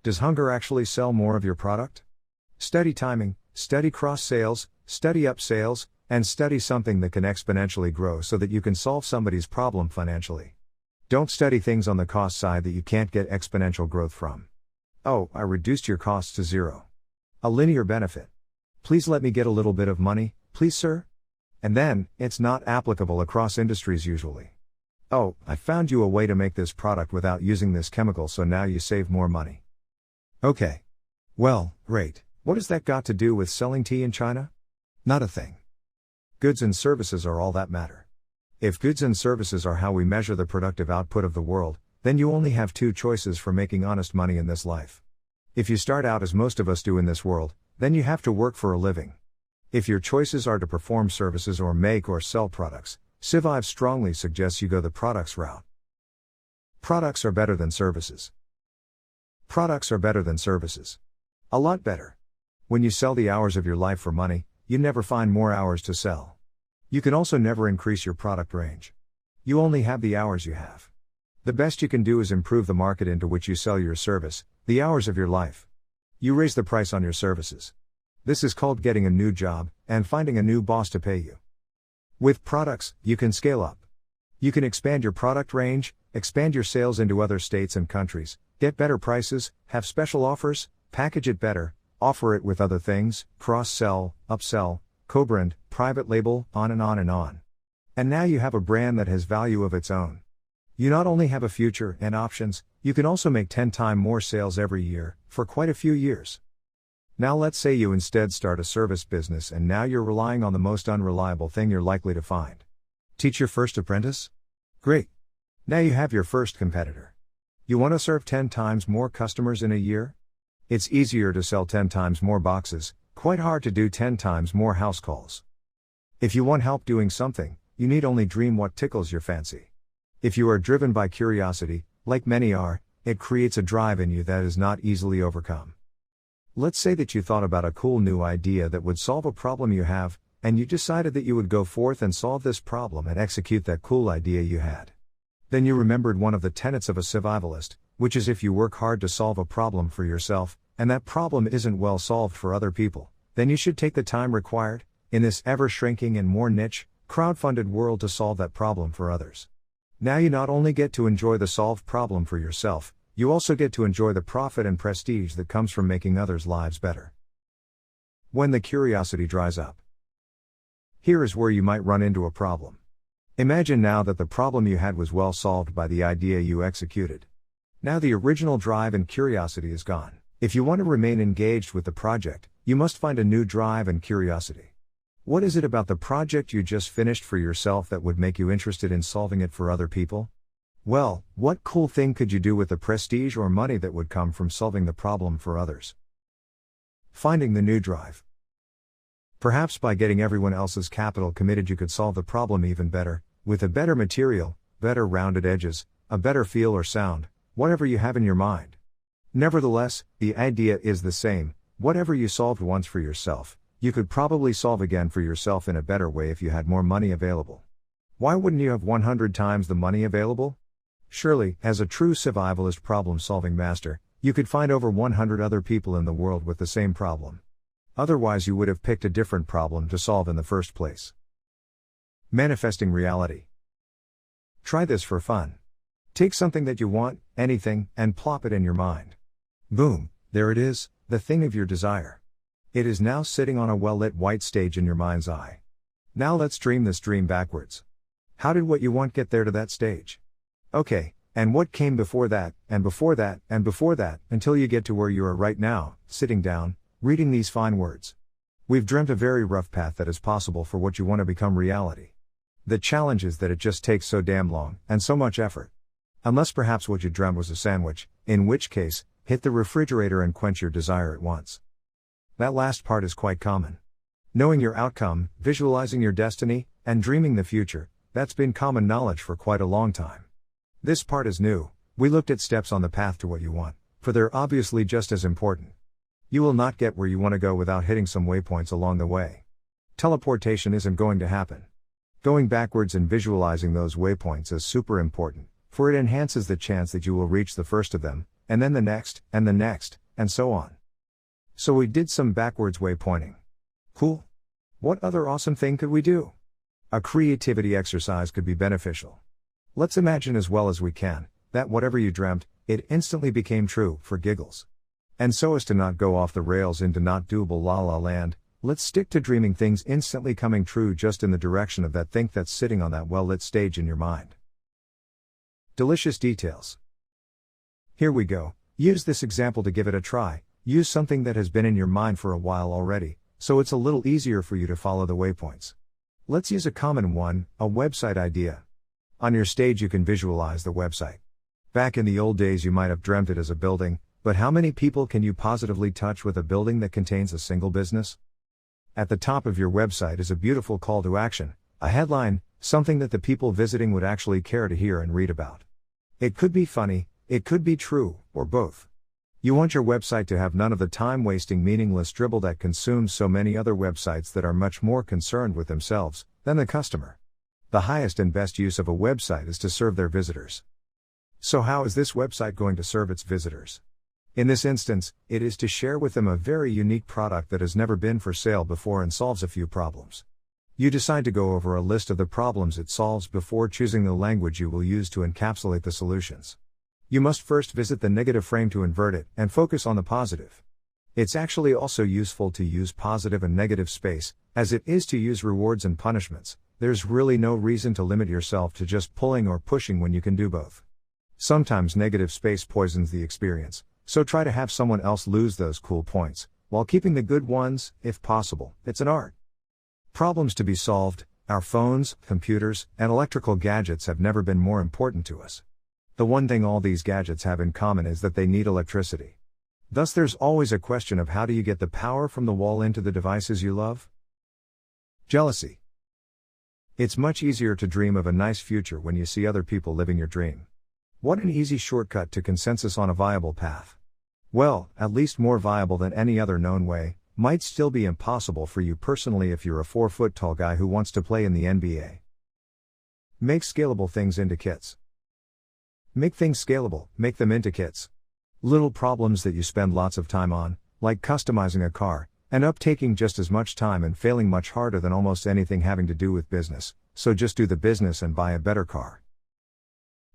A: Does hunger actually sell more of your product? Study timing, study cross sales, study up sales, And study something that can exponentially grow so that you can solve somebody's problem financially. Don't study things on the cost side that you can't get exponential growth from. Oh, I reduced your costs to zero. A linear benefit. Please let me get a little bit of money, please, sir? And then, it's not applicable across industries usually. Oh, I found you a way to make this product without using this chemical, so now you save more money. Okay. Well, great. What has that got to do with selling tea in China? Not a thing. Goods and services are all that matter. If goods and services are how we measure the productive output of the world, then you only have two choices for making honest money in this life. If you start out as most of us do in this world, then you have to work for a living. If your choices are to perform services or make or sell products, SciVive strongly suggests you go the products route. Products are better than services. Products are better than services. A lot better. When you sell the hours of your life for money, you never find more hours to sell. You can also never increase your product range. You only have the hours you have. The best you can do is improve the market into which you sell your service, the hours of your life. You raise the price on your services. This is called getting a new job, and finding a new boss to pay you. With products, you can scale up. You can expand your product range, expand your sales into other states and countries, get better prices, have special offers, package it better, offer it with other things, cross-sell, upsell, co-brand, private label, on and on and on. And now you have a brand that has value of its own. You not only have a future and options, you can also make 10 times more sales every year, for quite a few years. Now let's say you instead start a service business and now you're relying on the most unreliable thing you're likely to find. Teach your first apprentice? Great. Now you have your first competitor. You want to serve 10 times more customers in a year? It's easier to sell 10 times more boxes, quite hard to do 10 times more house calls. If you want help doing something, you need only dream what tickles your fancy. If you are driven by curiosity, like many are, it creates a drive in you that is not easily overcome. Let's say that you thought about a cool new idea that would solve a problem you have, and you decided that you would go forth and solve this problem and execute that cool idea you had. Then you remembered one of the tenets of a survivalist, which is if you work hard to solve a problem for yourself, and that problem isn't well solved for other people, then you should take the time required, in this ever-shrinking and more niche, crowd-funded world to solve that problem for others. Now you not only get to enjoy the solved problem for yourself, you also get to enjoy the profit and prestige that comes from making others' lives better. When the curiosity dries up. Here is where you might run into a problem. Imagine now that the problem you had was well solved by the idea you executed. Now the original drive and curiosity is gone. If you want to remain engaged with the project, you must find a new drive and curiosity. What is it about the project you just finished for yourself that would make you interested in solving it for other people? Well, what cool thing could you do with the prestige or money that would come from solving the problem for others? Finding the new drive. Perhaps by getting everyone else's capital committed you could solve the problem even better, with a better material, better rounded edges, a better feel or sound, whatever you have in your mind. Nevertheless, the idea is the same. Whatever you solved once for yourself, you could probably solve again for yourself in a better way if you had more money available. Why wouldn't you have 100 times the money available? Surely, as a true survivalist problem-solving master, you could find over 100 other people in the world with the same problem. Otherwise you would have picked a different problem to solve in the first place. Manifesting reality. Try this for fun. Take something that you want, anything, and plop it in your mind. Boom, there it is, the thing of your desire. It is now sitting on a well-lit white stage in your mind's eye. Now let's dream this dream backwards. How did what you want get there to that stage? Okay, and what came before that, and before that, and before that, until you get to where you are right now, sitting down, reading these fine words. We've dreamt a very rough path that is possible for what you want to become reality. The challenge is that it just takes so damn long, and so much effort. Unless perhaps what you dreamt was a sandwich, in which case, hit the refrigerator and quench your desire at once. That last part is quite common. Knowing your outcome, visualizing your destiny, and dreaming the future, that's been common knowledge for quite a long time. This part is new. We looked at steps on the path to what you want, for they're obviously just as important. You will not get where you want to go without hitting some waypoints along the way. Teleportation isn't going to happen. Going backwards and visualizing those waypoints is super important, for it enhances the chance that you will reach the first of them, and then the next, and so on. So we did some backwards waypointing. Cool. What other awesome thing could we do? A creativity exercise could be beneficial. Let's imagine as well as we can, that whatever you dreamt, it instantly became true, for giggles. And so as to not go off the rails into not doable la la land, let's stick to dreaming things instantly coming true just in the direction of that think that's sitting on that well-lit stage in your mind. Delicious details. Here we go. Use this example to give it a try. Use something that has been in your mind for a while already, so it's a little easier for you to follow the waypoints. Let's use a common one, a website idea. On your stage you can visualize the website. Back in the old days you might have dreamt it as a building, but how many people can you positively touch with a building that contains a single business? At the top of your website is a beautiful call to action, a headline, something that the people visiting would actually care to hear and read about. It could be funny, it could be true, or both. You want your website to have none of the time-wasting meaningless dribble that consumes so many other websites that are much more concerned with themselves than the customer. The highest and best use of a website is to serve their visitors. So how is this website going to serve its visitors? In this instance, it is to share with them a very unique product that has never been for sale before and solves a few problems. You decide to go over a list of the problems it solves before choosing the language you will use to encapsulate the solutions. You must first visit the negative frame to invert it, and focus on the positive. It's actually also useful to use positive and negative space, as it is to use rewards and punishments. There's really no reason to limit yourself to just pulling or pushing when you can do both. Sometimes negative space poisons the experience, so try to have someone else lose those cool points, while keeping the good ones, if possible. It's an art. Problems to be solved. Our phones, computers, and electrical gadgets have never been more important to us. The one thing all these gadgets have in common is that they need electricity. Thus there's always a question of how do you get the power from the wall into the devices you love? Jealousy. It's much easier to dream of a nice future when you see other people living your dream. What an easy shortcut to consensus on a viable path. Well, at least more viable than any other known way. Might still be impossible for you personally if you're a 4-foot-tall guy who wants to play in the NBA. Make scalable things into kits. Make things scalable, make them into kits. Little problems that you spend lots of time on, like customizing a car, end up taking just as much time and failing much harder than almost anything having to do with business, so just do the business and buy a better car.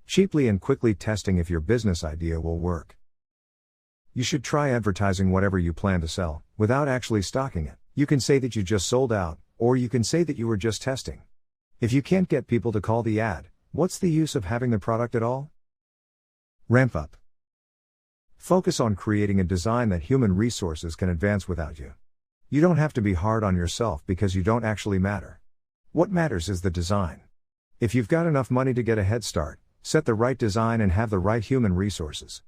A: Cheaply and quickly testing if your business idea will work. You should try advertising whatever you plan to sell, without actually stocking it. You can say that you just sold out, or you can say that you were just testing. If you can't get people to call the ad, what's the use of having the product at all? Ramp up. Focus on creating a design that human resources can advance without you. You don't have to be hard on yourself because you don't actually matter. What matters is the design. If you've got enough money to get a head start, set the right design and have the right human resources.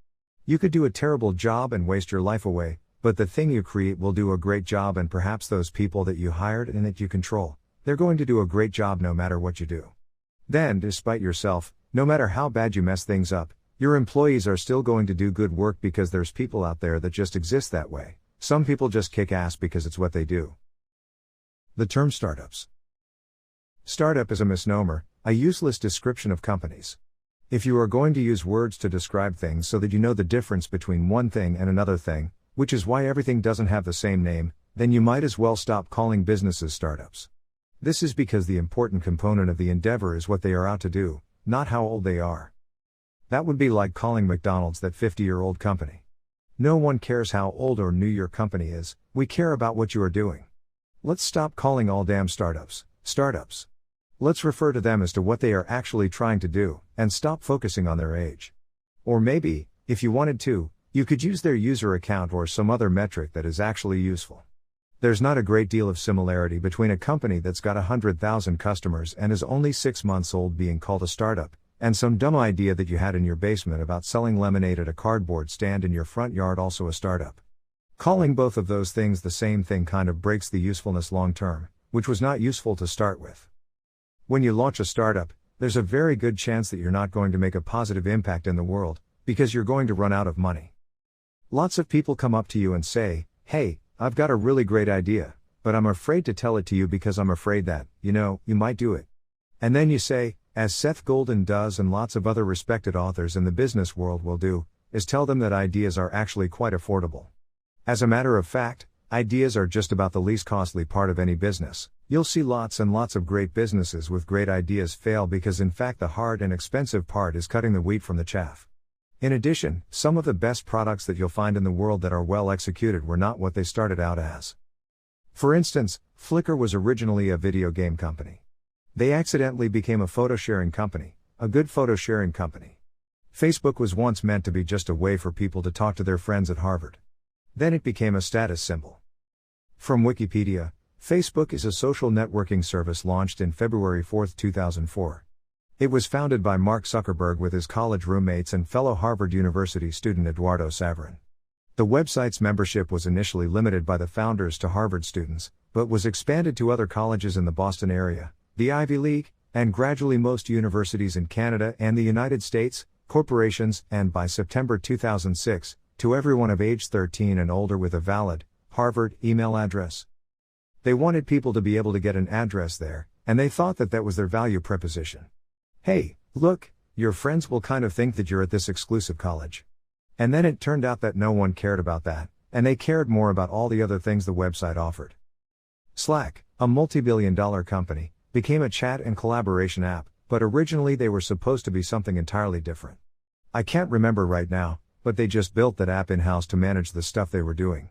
A: You could do a terrible job and waste your life away, but the thing you create will do a great job, and perhaps those people that you hired and that you control, they're going to do a great job no matter what you do. Then, despite yourself, no matter how bad you mess things up, your employees are still going to do good work because there's people out there that just exist that way. Some people just kick ass because it's what they do. The term startups. Startup is a misnomer, a useless description of companies. If you are going to use words to describe things so that you know the difference between one thing and another thing, which is why everything doesn't have the same name, then you might as well stop calling businesses startups. This is because the important component of the endeavor is what they are out to do, not how old they are. That would be like calling McDonald's that 50-year-old company. No one cares how old or new your company is, we care about what you are doing. Let's stop calling all damn startups, startups. Let's refer to them as to what they are actually trying to do, and stop focusing on their age. Or maybe, if you wanted to, you could use their user account or some other metric that is actually useful. There's not a great deal of similarity between a company that's got 100,000 customers and is only 6 months old being called a startup, and some dumb idea that you had in your basement about selling lemonade at a cardboard stand in your front yard also a startup. Calling both of those things the same thing kind of breaks the usefulness long term, which was not useful to start with. When you launch a startup, there's a very good chance that you're not going to make a positive impact in the world, because you're going to run out of money. Lots of people come up to you and say, "Hey, I've got a really great idea, but I'm afraid to tell it to you because I'm afraid that, you might do it." And then you say, as Seth Godin does and lots of other respected authors in the business world will do, is tell them that ideas are actually quite affordable. As a matter of fact, Ideas are just about the least costly part of any business. You'll see lots and lots of great businesses with great ideas fail because in fact the hard and expensive part is cutting the wheat from the chaff. In addition, some of the best products that you'll find in the world that are well executed were not what they started out as. For instance, Flickr was originally a video game company. They accidentally became a photo sharing company, a good photo sharing company. Facebook was once meant to be just a way for people to talk to their friends at Harvard. Then it became a status symbol. From Wikipedia, Facebook is a social networking service launched in February 4, 2004. It was founded by Mark Zuckerberg with his college roommates and fellow Harvard University student Eduardo Saverin. The website's membership was initially limited by the founders to Harvard students, but was expanded to other colleges in the Boston area, the Ivy League, and gradually most universities in Canada and the United States, corporations, and by September 2006, to everyone of age 13 and older with a valid Harvard email address. They wanted people to be able to get an address there, and they thought that that was their value proposition. Hey, look, your friends will kind of think that you're at this exclusive college. And then it turned out that no one cared about that, and they cared more about all the other things the website offered. Slack, a multi-billion-dollar company, became a chat and collaboration app, but originally they were supposed to be something entirely different. I can't remember right now, but they just built that app in-house to manage the stuff they were doing.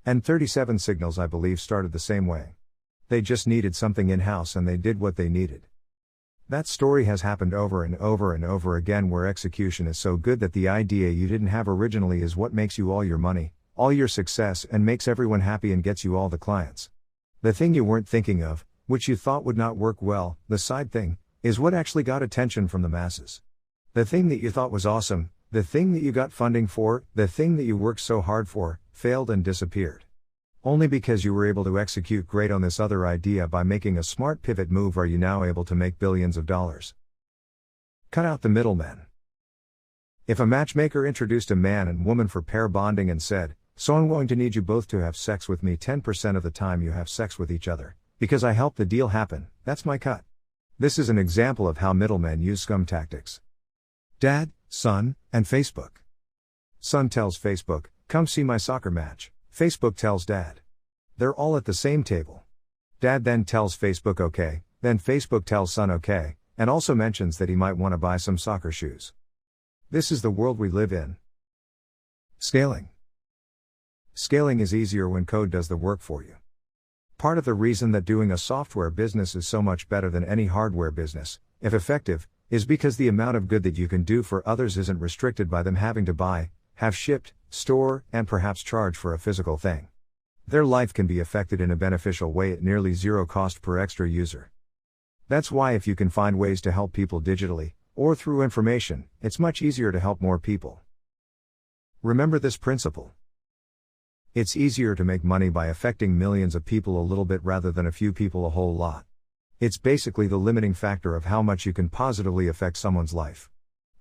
A: And 37 Signals I believe started the same way. They just needed something in-house and they did what they needed. That story has happened over and over and over again where execution is so good that the idea you didn't have originally is what makes you all your money, all your success and makes everyone happy and gets you all the clients. The thing you weren't thinking of, which you thought would not work well, the side thing, is what actually got attention from the masses. The thing that you thought was awesome, the thing that you got funding for, the thing that you worked so hard for, failed and disappeared. Only because you were able to execute great on this other idea by making a smart pivot move are you now able to make billions of dollars. Cut out the middlemen. If a matchmaker introduced a man and woman for pair bonding and said, "So I'm going to need you both to have sex with me 10% of the time you have sex with each other, because I helped the deal happen, that's my cut." This is an example of how middlemen use scum tactics. Dad, son, and Facebook. Son tells Facebook, "Come see my soccer match." Facebook tells Dad. They're all at the same table. Dad then tells Facebook okay, then Facebook tells son okay, and also mentions that he might want to buy some soccer shoes. This is the world we live in. Scaling. Scaling is easier when code does the work for you. Part of the reason that doing a software business is so much better than any hardware business, if effective, is because the amount of good that you can do for others isn't restricted by them having to buy, have shipped, store, and perhaps charge for a physical thing. Their life can be affected in a beneficial way at nearly zero cost per extra user. That's why if you can find ways to help people digitally, or through information, it's much easier to help more people. Remember this principle. It's easier to make money by affecting millions of people a little bit rather than a few people a whole lot. It's basically the limiting factor of how much you can positively affect someone's life.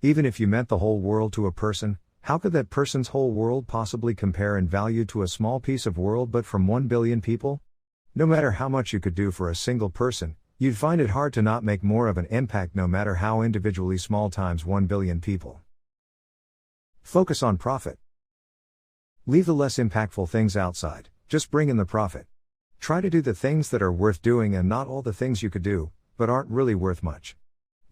A: Even if you meant the whole world to a person, how could that person's whole world possibly compare in value to a small piece of world but from 1 billion people? No matter how much you could do for a single person, you'd find it hard to not make more of an impact no matter how individually small times 1 billion people. Focus on profit. Leave the less impactful things outside, just bring in the profit. Try to do the things that are worth doing and not all the things you could do, but aren't really worth much.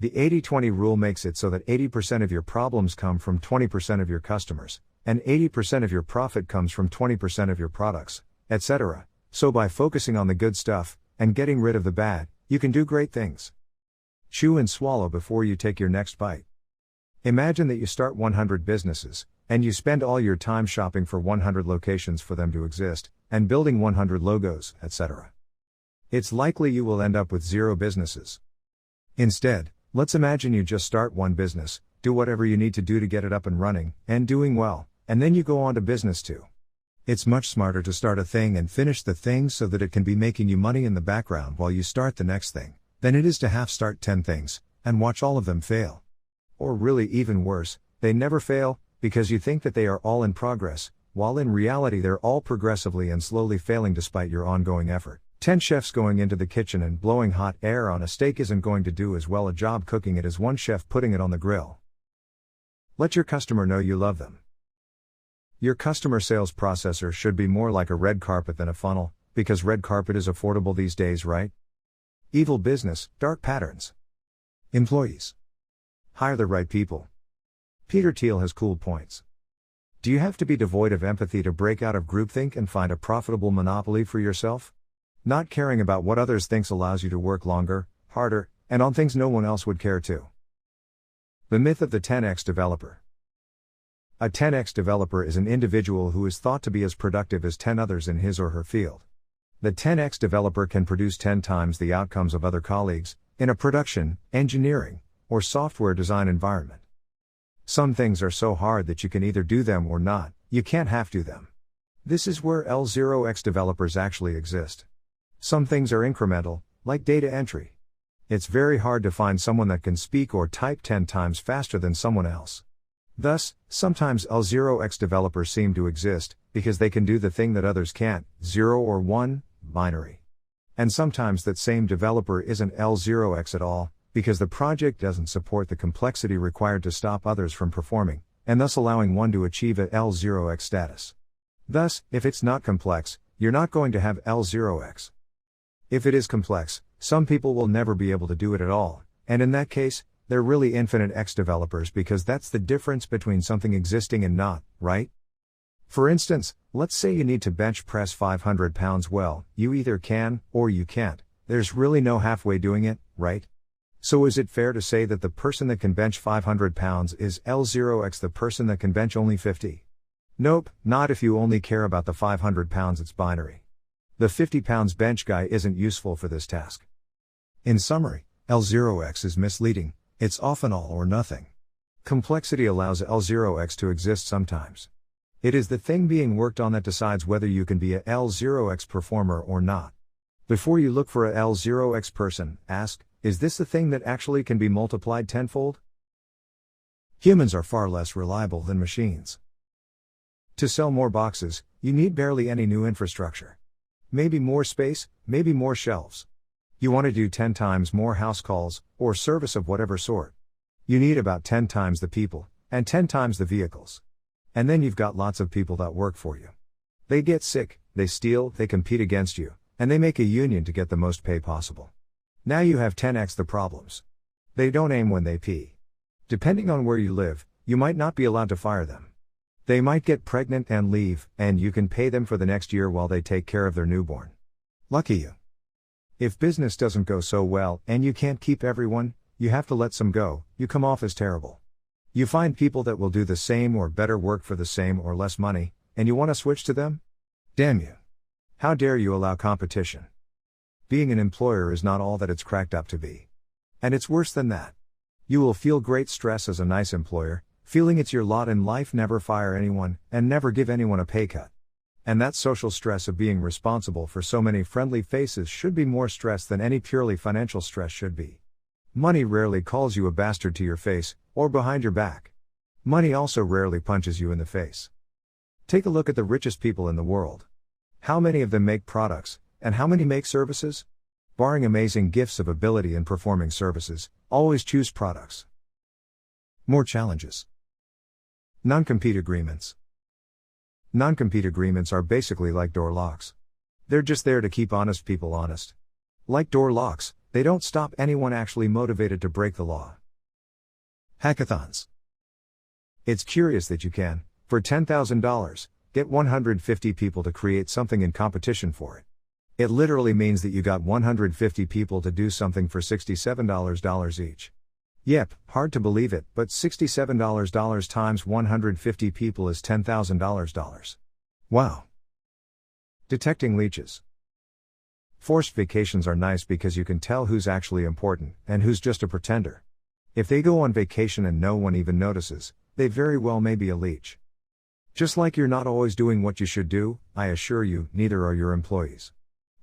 A: The 80-20 rule makes it so that 80% of your problems come from 20% of your customers, and 80% of your profit comes from 20% of your products, etc. So by focusing on the good stuff, and getting rid of the bad, you can do great things. Chew and swallow before you take your next bite. Imagine that you start 100 businesses, and you spend all your time shopping for 100 locations for them to exist, and building 100 logos, etc. It's likely you will end up with 0 businesses. Instead, let's imagine you just start one business, do whatever you need to do to get it up and running, and doing well, and then you go on to business 2. It's much smarter to start a thing and finish the thing so that it can be making you money in the background while you start the next thing, than it is to half start 10 things, and watch all of them fail. Or really even worse, they never fail, because you think that they are all in progress, while in reality they're all progressively and slowly failing despite your ongoing effort. 10 chefs going into the kitchen and blowing hot air on a steak isn't going to do as well a job cooking it as one chef putting it on the grill. Let your customer know you love them. Your customer sales processor should be more like a red carpet than a funnel, because red carpet is affordable these days, right? Evil business, dark patterns. Employees. Hire the right people. Peter Thiel has cool points. Do you have to be devoid of empathy to break out of groupthink and find a profitable monopoly for yourself? Not caring about what others think allows you to work longer, harder, and on things no one else would care to. The myth of the 10x developer. A 10x developer is an individual who is thought to be as productive as 10 others in his or her field. The 10x developer can produce 10 times the outcomes of other colleagues, in a production, engineering, or software design environment. Some things are so hard that you can either do them or not, you can't half do them. This is where L0x developers actually exist. Some things are incremental, like data entry. It's very hard to find someone that can speak or type 10 times faster than someone else. Thus, sometimes L0x developers seem to exist, because they can do the thing that others can't, 0 or 1, binary. And sometimes that same developer isn't L0x at all, because the project doesn't support the complexity required to stop others from performing, and thus allowing one to achieve a L0x status. Thus, if it's not complex, you're not going to have L0x. If it is complex, some people will never be able to do it at all, and in that case, they're really infinite X developers because that's the difference between something existing and not, right? For instance, let's say you need to bench press 500 pounds. Well, you either can, or you can't. There's really no halfway doing it, right? So is it fair to say that the person that can bench 500 pounds is L0x the person that can bench only 50? Nope, not if you only care about the 500 pounds, it's binary. The 50 pounds bench guy isn't useful for this task. In summary, L0x is misleading, it's often all or nothing. Complexity allows L0x to exist sometimes. It is the thing being worked on that decides whether you can be a L0x performer or not. Before you look for a L0x person, ask, is this the thing that actually can be multiplied tenfold? Humans are far less reliable than machines. To sell more boxes, you need barely any new infrastructure. Maybe more space, maybe more shelves. You want to do 10 times more house calls, or service of whatever sort. You need about 10 times the people, and 10 times the vehicles. And then you've got lots of people that work for you. They get sick, they steal, they compete against you, and they make a union to get the most pay possible. Now you have 10x the problems. They don't aim when they pee. Depending on where you live, you might not be allowed to fire them. They might get pregnant and leave, and you can pay them for the next year while they take care of their newborn. Lucky you. If business doesn't go so well, and you can't keep everyone, you have to let some go, you come off as terrible. You find people that will do the same or better work for the same or less money, and you want to switch to them? Damn you. How dare you allow competition? Being an employer is not all that it's cracked up to be. And it's worse than that. You will feel great stress as a nice employer, feeling it's your lot in life never fire anyone, and never give anyone a pay cut. And that social stress of being responsible for so many friendly faces should be more stress than any purely financial stress should be. Money rarely calls you a bastard to your face, or behind your back. Money also rarely punches you in the face. Take a look at the richest people in the world. How many of them make products, and how many make services? Barring amazing gifts of ability in performing services, always choose products. More challenges. Non-compete agreements. Non-compete agreements are basically like door locks. They're just there to keep honest people honest. Like door locks, they don't stop anyone actually motivated to break the law. Hackathons. It's curious that you can, for $10,000, get 150 people to create something in competition for it. It literally means that you got 150 people to do something for $67 each. Yep, hard to believe it, but $67 times 150 people is $10,000. Wow. Detecting leeches. Forced vacations are nice because you can tell who's actually important and who's just a pretender. If they go on vacation and no one even notices, they very well may be a leech. Just like you're not always doing what you should do, I assure you, neither are your employees.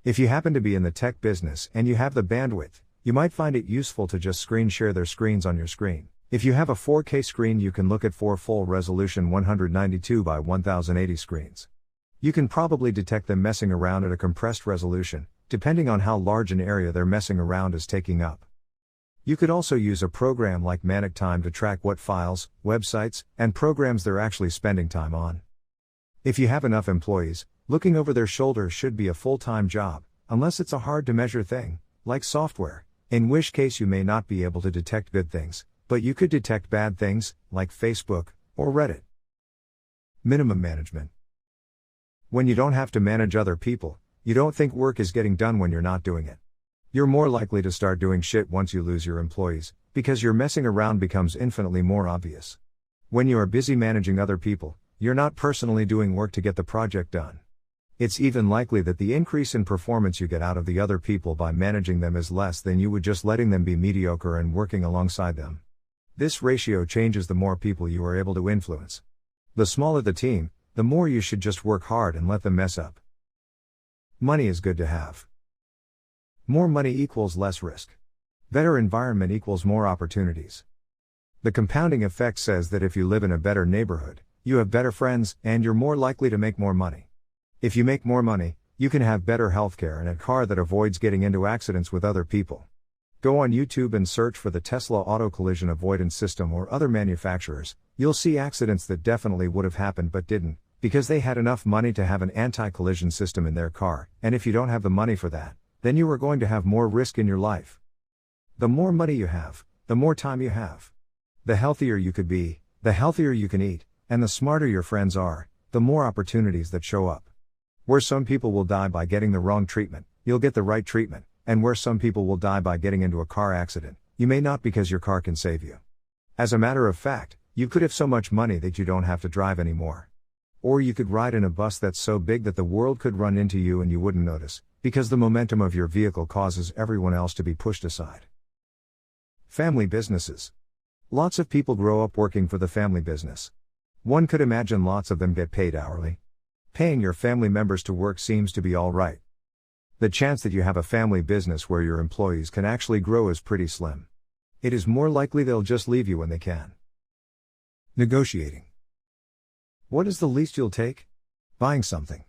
A: If you happen to be in the tech business and you have the bandwidth, you might find it useful to just screen share their screens on your screen. If you have a 4K screen, you can look at 4 full resolution 192 by 1080 screens. You can probably detect them messing around at a compressed resolution, depending on how large an area their messing around is taking up. You could also use a program like Manic Time to track what files, websites, and programs they're actually spending time on. If you have enough employees, looking over their shoulders should be a full-time job, unless it's a hard-to-measure thing, like software, in which case you may not be able to detect good things, but you could detect bad things, like Facebook or Reddit. Minimum management. When you don't have to manage other people, you don't think work is getting done when you're not doing it. You're more likely to start doing shit once you lose your employees, because your messing around becomes infinitely more obvious. When you are busy managing other people, you're not personally doing work to get the project done. It's even likely that the increase in performance you get out of the other people by managing them is less than you would just letting them be mediocre and working alongside them. This ratio changes the more people you are able to influence. The smaller the team, the more you should just work hard and let them mess up. Money is good to have. More money equals less risk. Better environment equals more opportunities. The compounding effect says that if you live in a better neighborhood, you have better friends, and you're more likely to make more money. If you make more money, you can have better healthcare and a car that avoids getting into accidents with other people. Go on YouTube and search for the Tesla auto collision avoidance system or other manufacturers. You'll see accidents that definitely would have happened but didn't, because they had enough money to have an anti-collision system in their car, and if you don't have the money for that, then you are going to have more risk in your life. The more money you have, the more time you have. The healthier you could be, the healthier you can eat, and the smarter your friends are, the more opportunities that show up. Where some people will die by getting the wrong treatment, you'll get the right treatment, and where some people will die by getting into a car accident, you may not because your car can save you. As a matter of fact, you could have so much money that you don't have to drive anymore. Or you could ride in a bus that's so big that the world could run into you and you wouldn't notice, because the momentum of your vehicle causes everyone else to be pushed aside. Family businesses. Lots of people grow up working for the family business. One could imagine lots of them get paid hourly. Paying your family members to work seems to be all right. The chance that you have a family business where your employees can actually grow is pretty slim. It is more likely they'll just leave you when they can. Negotiating. What is the least you'll take? Buying something.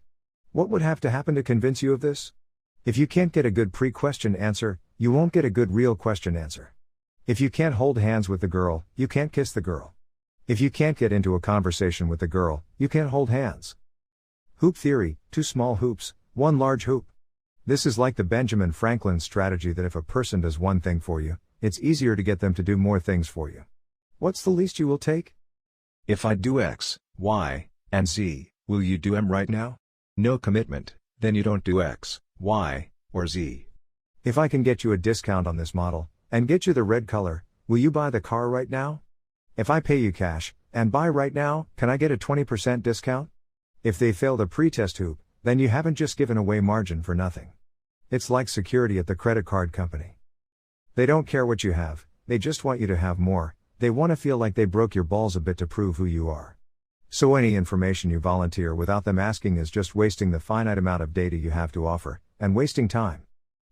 A: What would have to happen to convince you of this? If you can't get a good pre-question answer, you won't get a good real question answer. If you can't hold hands with the girl, you can't kiss the girl. If you can't get into a conversation with the girl, you can't hold hands. Hoop theory, 2 small hoops, 1 large hoop. This is like the Benjamin Franklin strategy that if a person does one thing for you, it's easier to get them to do more things for you. What's the least you will take?
B: If I do X, Y, and Z, will you do M right now? No commitment, then you don't do X, Y, or Z.
A: If I can get you a discount on this model, and get you the red color, will you buy the car right now? If I pay you cash, and buy right now, can I get a 20% discount? If they fail the pre-test hoop, then you haven't just given away margin for nothing. It's like security at the credit card company. They don't care what you have, they just want you to have more, they want to feel like they broke your balls a bit to prove who you are. So any information you volunteer without them asking is just wasting the finite amount of data you have to offer, and wasting time.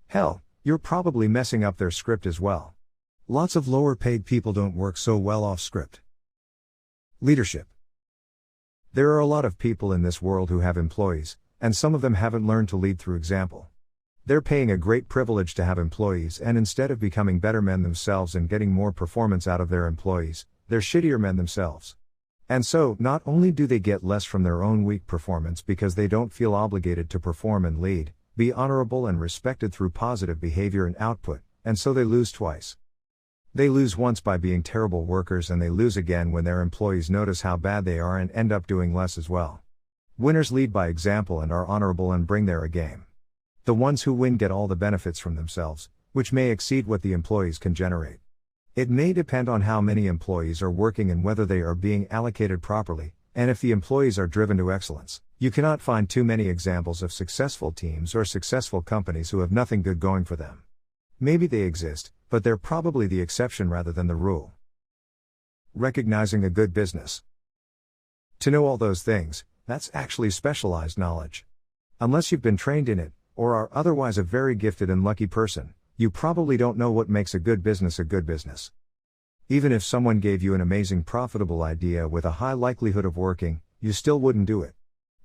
A: Hell, you're probably messing up their script as well. Lots of lower paid people don't work so well off script. Leadership. There are a lot of people in this world who have employees, and some of them haven't learned to lead through example. They're paying a great privilege to have employees, and instead of becoming better men themselves and getting more performance out of their employees, they're shittier men themselves. And so, not only do they get less from their own weak performance because they don't feel obligated to perform and lead, be honorable and respected through positive behavior and output, and so they lose twice. They lose once by being terrible workers, and they lose again when their employees notice how bad they are and end up doing less as well. Winners lead by example and are honorable and bring their A game. The ones who win get all the benefits from themselves, which may exceed what the employees can generate. It may depend on how many employees are working and whether they are being allocated properly, and if the employees are driven to excellence. You cannot find too many examples of successful teams or successful companies who have nothing good going for them. Maybe they exist, but they're probably the exception rather than the rule. Recognizing a good business. To know all those things, that's actually specialized knowledge. Unless you've been trained in it, or are otherwise a very gifted and lucky person, you probably don't know what makes a good business a good business. Even if someone gave you an amazing profitable idea with a high likelihood of working, you still wouldn't do it.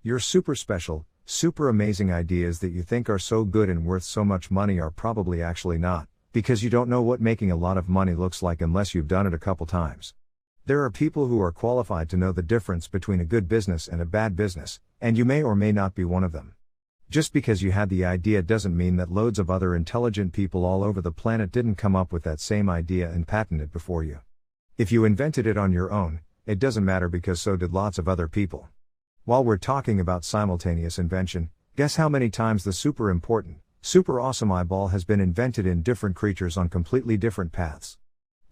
A: Your super special, super amazing ideas that you think are so good and worth so much money are probably actually not, because you don't know what making a lot of money looks like unless you've done it a couple times. There are people who are qualified to know the difference between a good business and a bad business, and you may or may not be one of them. Just because you had the idea doesn't mean that loads of other intelligent people all over the planet didn't come up with that same idea and patent it before you. If you invented it on your own, it doesn't matter because so did lots of other people. While we're talking about simultaneous invention, guess how many times the super important, super awesome eyeball has been invented in different creatures on completely different paths?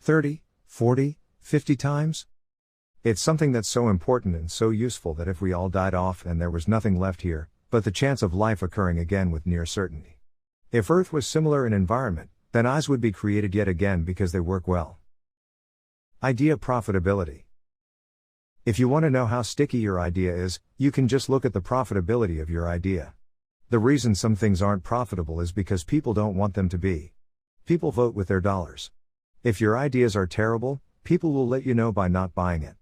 A: 30, 40, 50 times? It's something that's so important and so useful that if we all died off and there was nothing left here, but the chance of life occurring again with near certainty. If Earth was similar in environment, then eyes would be created yet again because they work well. Idea profitability. If you want to know how sticky your idea is, you can just look at the profitability of your idea. The reason some things aren't profitable is because people don't want them to be. People vote with their dollars. If your ideas are terrible, people will let you know by not buying it.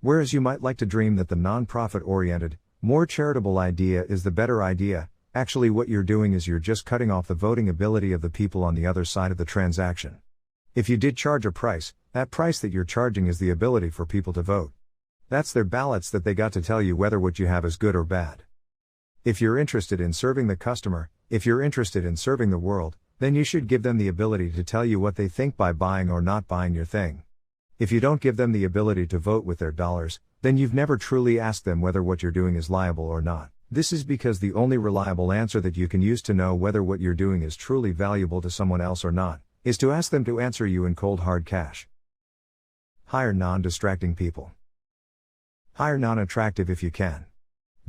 A: Whereas you might like to dream that the non-profit-oriented, more charitable idea is the better idea, actually what you're doing is you're just cutting off the voting ability of the people on the other side of the transaction. If you did charge a price, that price that you're charging is the ability for people to vote. That's their ballots that they got to tell you whether what you have is good or bad. If you're interested in serving the customer, if you're interested in serving the world, then you should give them the ability to tell you what they think by buying or not buying your thing. If you don't give them the ability to vote with their dollars, then you've never truly asked them whether what you're doing is liable or not. This is because the only reliable answer that you can use to know whether what you're doing is truly valuable to someone else or not, is to ask them to answer you in cold hard cash. Hire non-distracting people. Hire non-attractive if you can.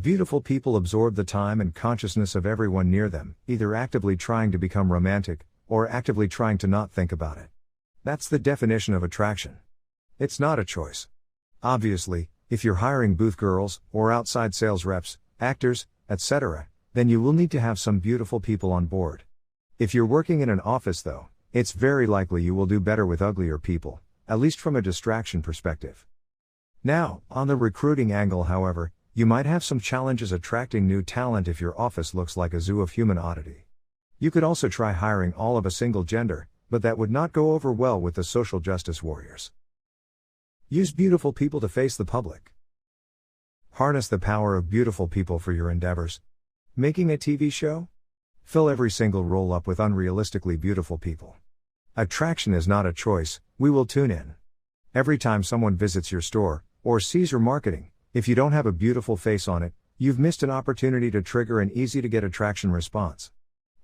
A: Beautiful people absorb the time and consciousness of everyone near them, either actively trying to become romantic, or actively trying to not think about it. That's the definition of attraction. It's not a choice. Obviously, if you're hiring booth girls, or outside sales reps, actors, etc., then you will need to have some beautiful people on board. If you're working in an office though, it's very likely you will do better with uglier people, at least from a distraction perspective. Now, on the recruiting angle however, you might have some challenges attracting new talent if your office looks like a zoo of human oddity. You could also try hiring all of a single gender, but that would not go over well with the social justice warriors. Use beautiful people to face the public. Harness the power of beautiful people for your endeavors. Making a TV show? Fill every single role up with unrealistically beautiful people. Attraction is not a choice, we will tune in. Every time someone visits your store, or sees your marketing, if you don't have a beautiful face on it, you've missed an opportunity to trigger an easy-to-get attraction response.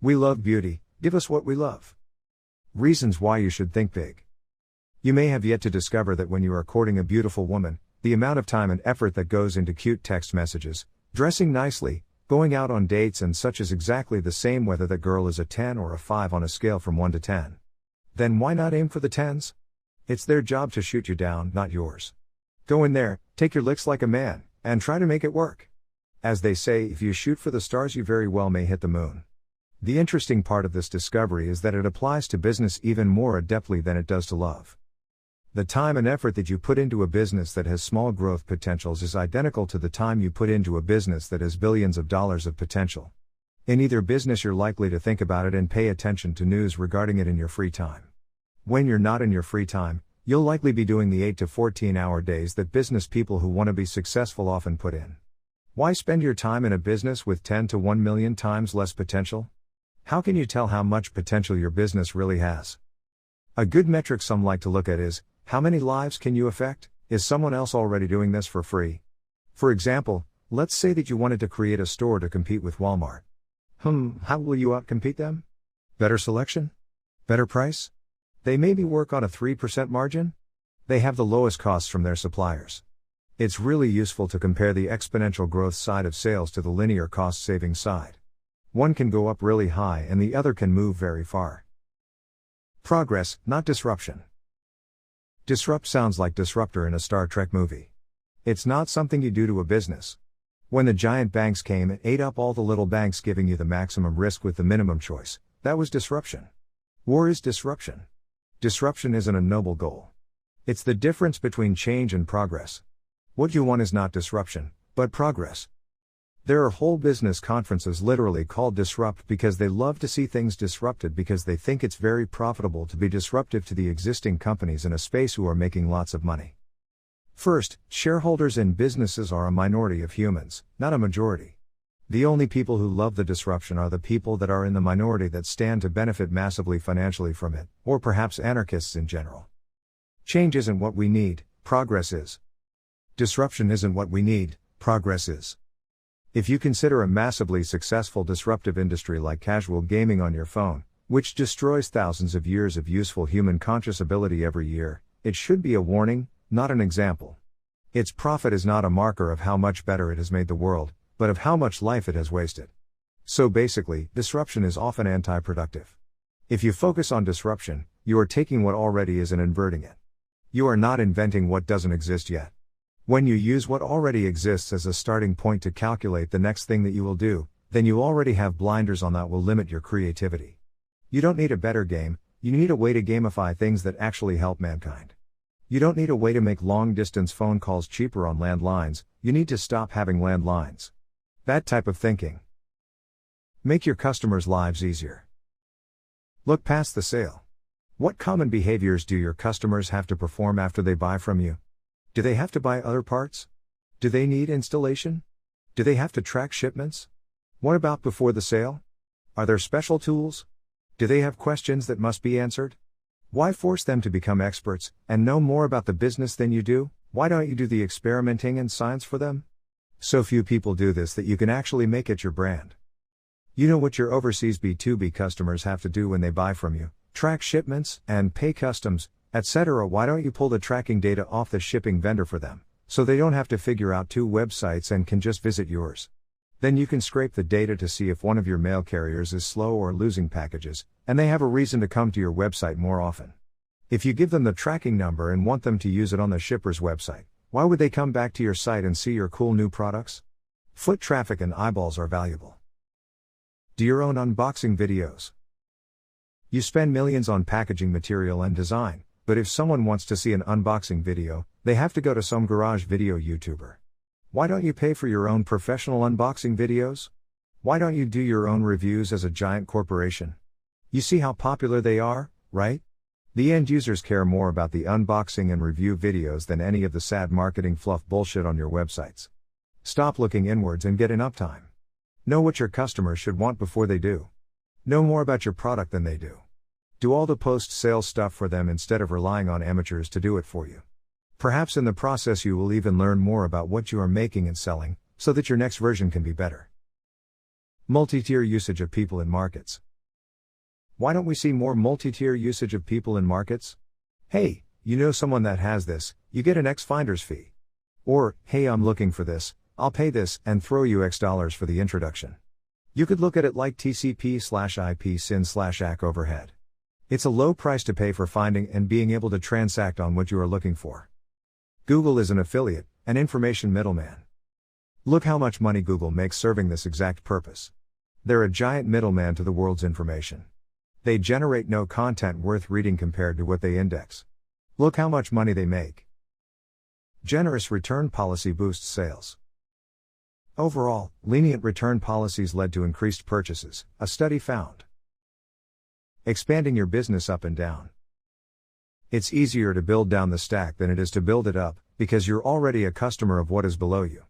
A: We love beauty, give us what we love. Reasons why you should think big. You may have yet to discover that when you are courting a beautiful woman, the amount of time and effort that goes into cute text messages, dressing nicely, going out on dates and such is exactly the same whether the girl is a 10 or a 5 on a scale from 1 to 10. Then why not aim for the 10s? It's their job to shoot you down, not yours. Go in there, take your licks like a man, and try to make it work. As they say, if you shoot for the stars you very well may hit the moon. The interesting part of this discovery is that it applies to business even more adeptly than it does to love. The time and effort that you put into a business that has small growth potentials is identical to the time you put into a business that has billions of dollars of potential. In either business you're likely to think about it and pay attention to news regarding it in your free time. When you're not in your free time, you'll likely be doing the 8 to 14-hour days that business people who want to be successful often put in. Why spend your time in a business with 10 to 1 million times less potential? How can you tell how much potential your business really has? A good metric some like to look at is, how many lives can you affect? Is someone else already doing this for free? For example, let's say that you wanted to create a store to compete with Walmart. How will you outcompete them? Better selection? Better price? They maybe work on a 3% margin? They have the lowest costs from their suppliers. It's really useful to compare the exponential growth side of sales to the linear cost saving side. One can go up really high and the other can move very far. Progress, not disruption. Disrupt sounds like disruptor in a Star Trek movie. It's not something you do to a business. When the giant banks came and ate up all the little banks giving you the maximum risk with the minimum choice, that was disruption. War is disruption. Disruption isn't a noble goal. It's the difference between change and progress. What you want is not disruption, but progress. There are whole business conferences literally called Disrupt because they love to see things disrupted because they think it's very profitable to be disruptive to the existing companies in a space who are making lots of money. First, shareholders in businesses are a minority of humans, not a majority. The only people who love the disruption are the people that are in the minority that stand to benefit massively financially from it, or perhaps anarchists in general. Change isn't what we need, progress is. Disruption isn't what we need, progress is. If you consider a massively successful disruptive industry like casual gaming on your phone, which destroys thousands of years of useful human conscious ability every year, it should be a warning, not an example. Its profit is not a marker of how much better it has made the world, but of how much life it has wasted. So basically, disruption is often anti-productive. If you focus on disruption, you are taking what already is and inverting it. You are not inventing what doesn't exist yet. When you use what already exists as a starting point to calculate the next thing that you will do, then you already have blinders on that will limit your creativity. You don't need a better game, you need a way to gamify things that actually help mankind. You don't need a way to make long-distance phone calls cheaper on landlines, you need to stop having landlines. That type of thinking. Make your customers' lives easier. Look past the sale. What common behaviors do your customers have to perform after they buy from you? Do they have to buy other parts? Do they need installation? Do they have to track shipments? What about before the sale? Are there special tools? Do they have questions that must be answered? Why force them to become experts, and know more about the business than you do? Why don't you do the experimenting and science for them? So few people do this that you can actually make it your brand. You know what your overseas B2B customers have to do when they buy from you, track shipments, and pay customs, etc. Why don't you pull the tracking data off the shipping vendor for them, so they don't have to figure out 2 websites and can just visit yours? Then you can scrape the data to see if one of your mail carriers is slow or losing packages, and they have a reason to come to your website more often. If you give them the tracking number and want them to use it on the shipper's website, why would they come back to your site and see your cool new products? Foot traffic and eyeballs are valuable. Do your own unboxing videos. You spend millions on packaging material and design, but if someone wants to see an unboxing video, they have to go to some garage video YouTuber. Why don't you pay for your own professional unboxing videos? Why don't you do your own reviews as a giant corporation? You see how popular they are, right? The end users care more about the unboxing and review videos than any of the sad marketing fluff bullshit on your websites. Stop looking inwards and get in uptime. Know what your customers should want before they do. Know more about your product than they do. Do all the post-sales stuff for them instead of relying on amateurs to do it for you. Perhaps in the process you will even learn more about what you are making and selling, so that your next version can be better. Multi-tier usage of people in markets. Why don't we see more multi-tier usage of people in markets? Hey, you know someone that has this, you get an X finder's fee. Or, hey, I'm looking for this, I'll pay this and throw you X dollars for the introduction. You could look at it like TCP/IP SYN/AC overhead. It's a low price to pay for finding and being able to transact on what you are looking for. Google is an affiliate, an information middleman. Look how much money Google makes serving this exact purpose. They're a giant middleman to the world's information. They generate no content worth reading compared to what they index. Look how much money they make. Generous return policy boosts sales. Overall, lenient return policies led to increased purchases, a study found. Expanding your business up and down. It's easier to build down the stack than it is to build it up, because you're already a customer of what is below you.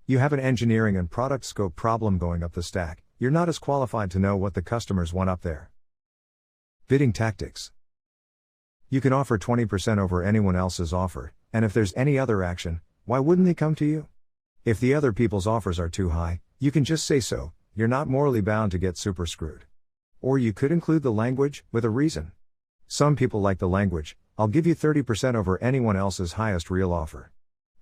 A: You have an engineering and product scope problem going up the stack, you're not as qualified to know what the customers want up there. Bidding tactics. You can offer 20% over anyone else's offer, and if there's any other action, why wouldn't they come to you? If the other people's offers are too high, you can just say so, you're not morally bound to get super screwed. Or you could include the language, with a reason. Some people like the language, I'll give you 30% over anyone else's highest real offer.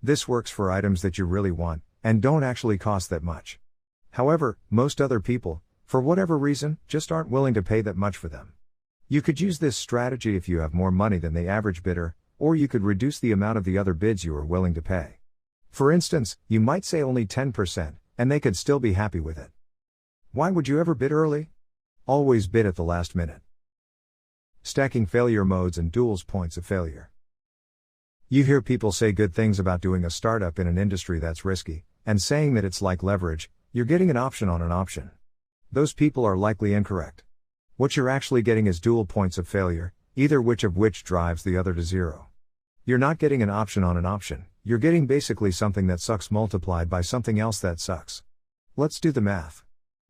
A: This works for items that you really want, and don't actually cost that much. However, most other people, for whatever reason, just aren't willing to pay that much for them. You could use this strategy if you have more money than the average bidder, or you could reduce the amount of the other bids you are willing to pay. For instance, you might say only 10%, and they could still be happy with it. Why would you ever bid early? Always bid at the last minute. Stacking failure modes and duals points of failure. You hear people say good things about doing a startup in an industry that's risky, and saying that it's like leverage, you're getting an option on an option. Those people are likely incorrect. What you're actually getting is dual points of failure, either which of which drives the other to zero. You're not getting an option on an option, you're getting basically something that sucks multiplied by something else that sucks. Let's do the math.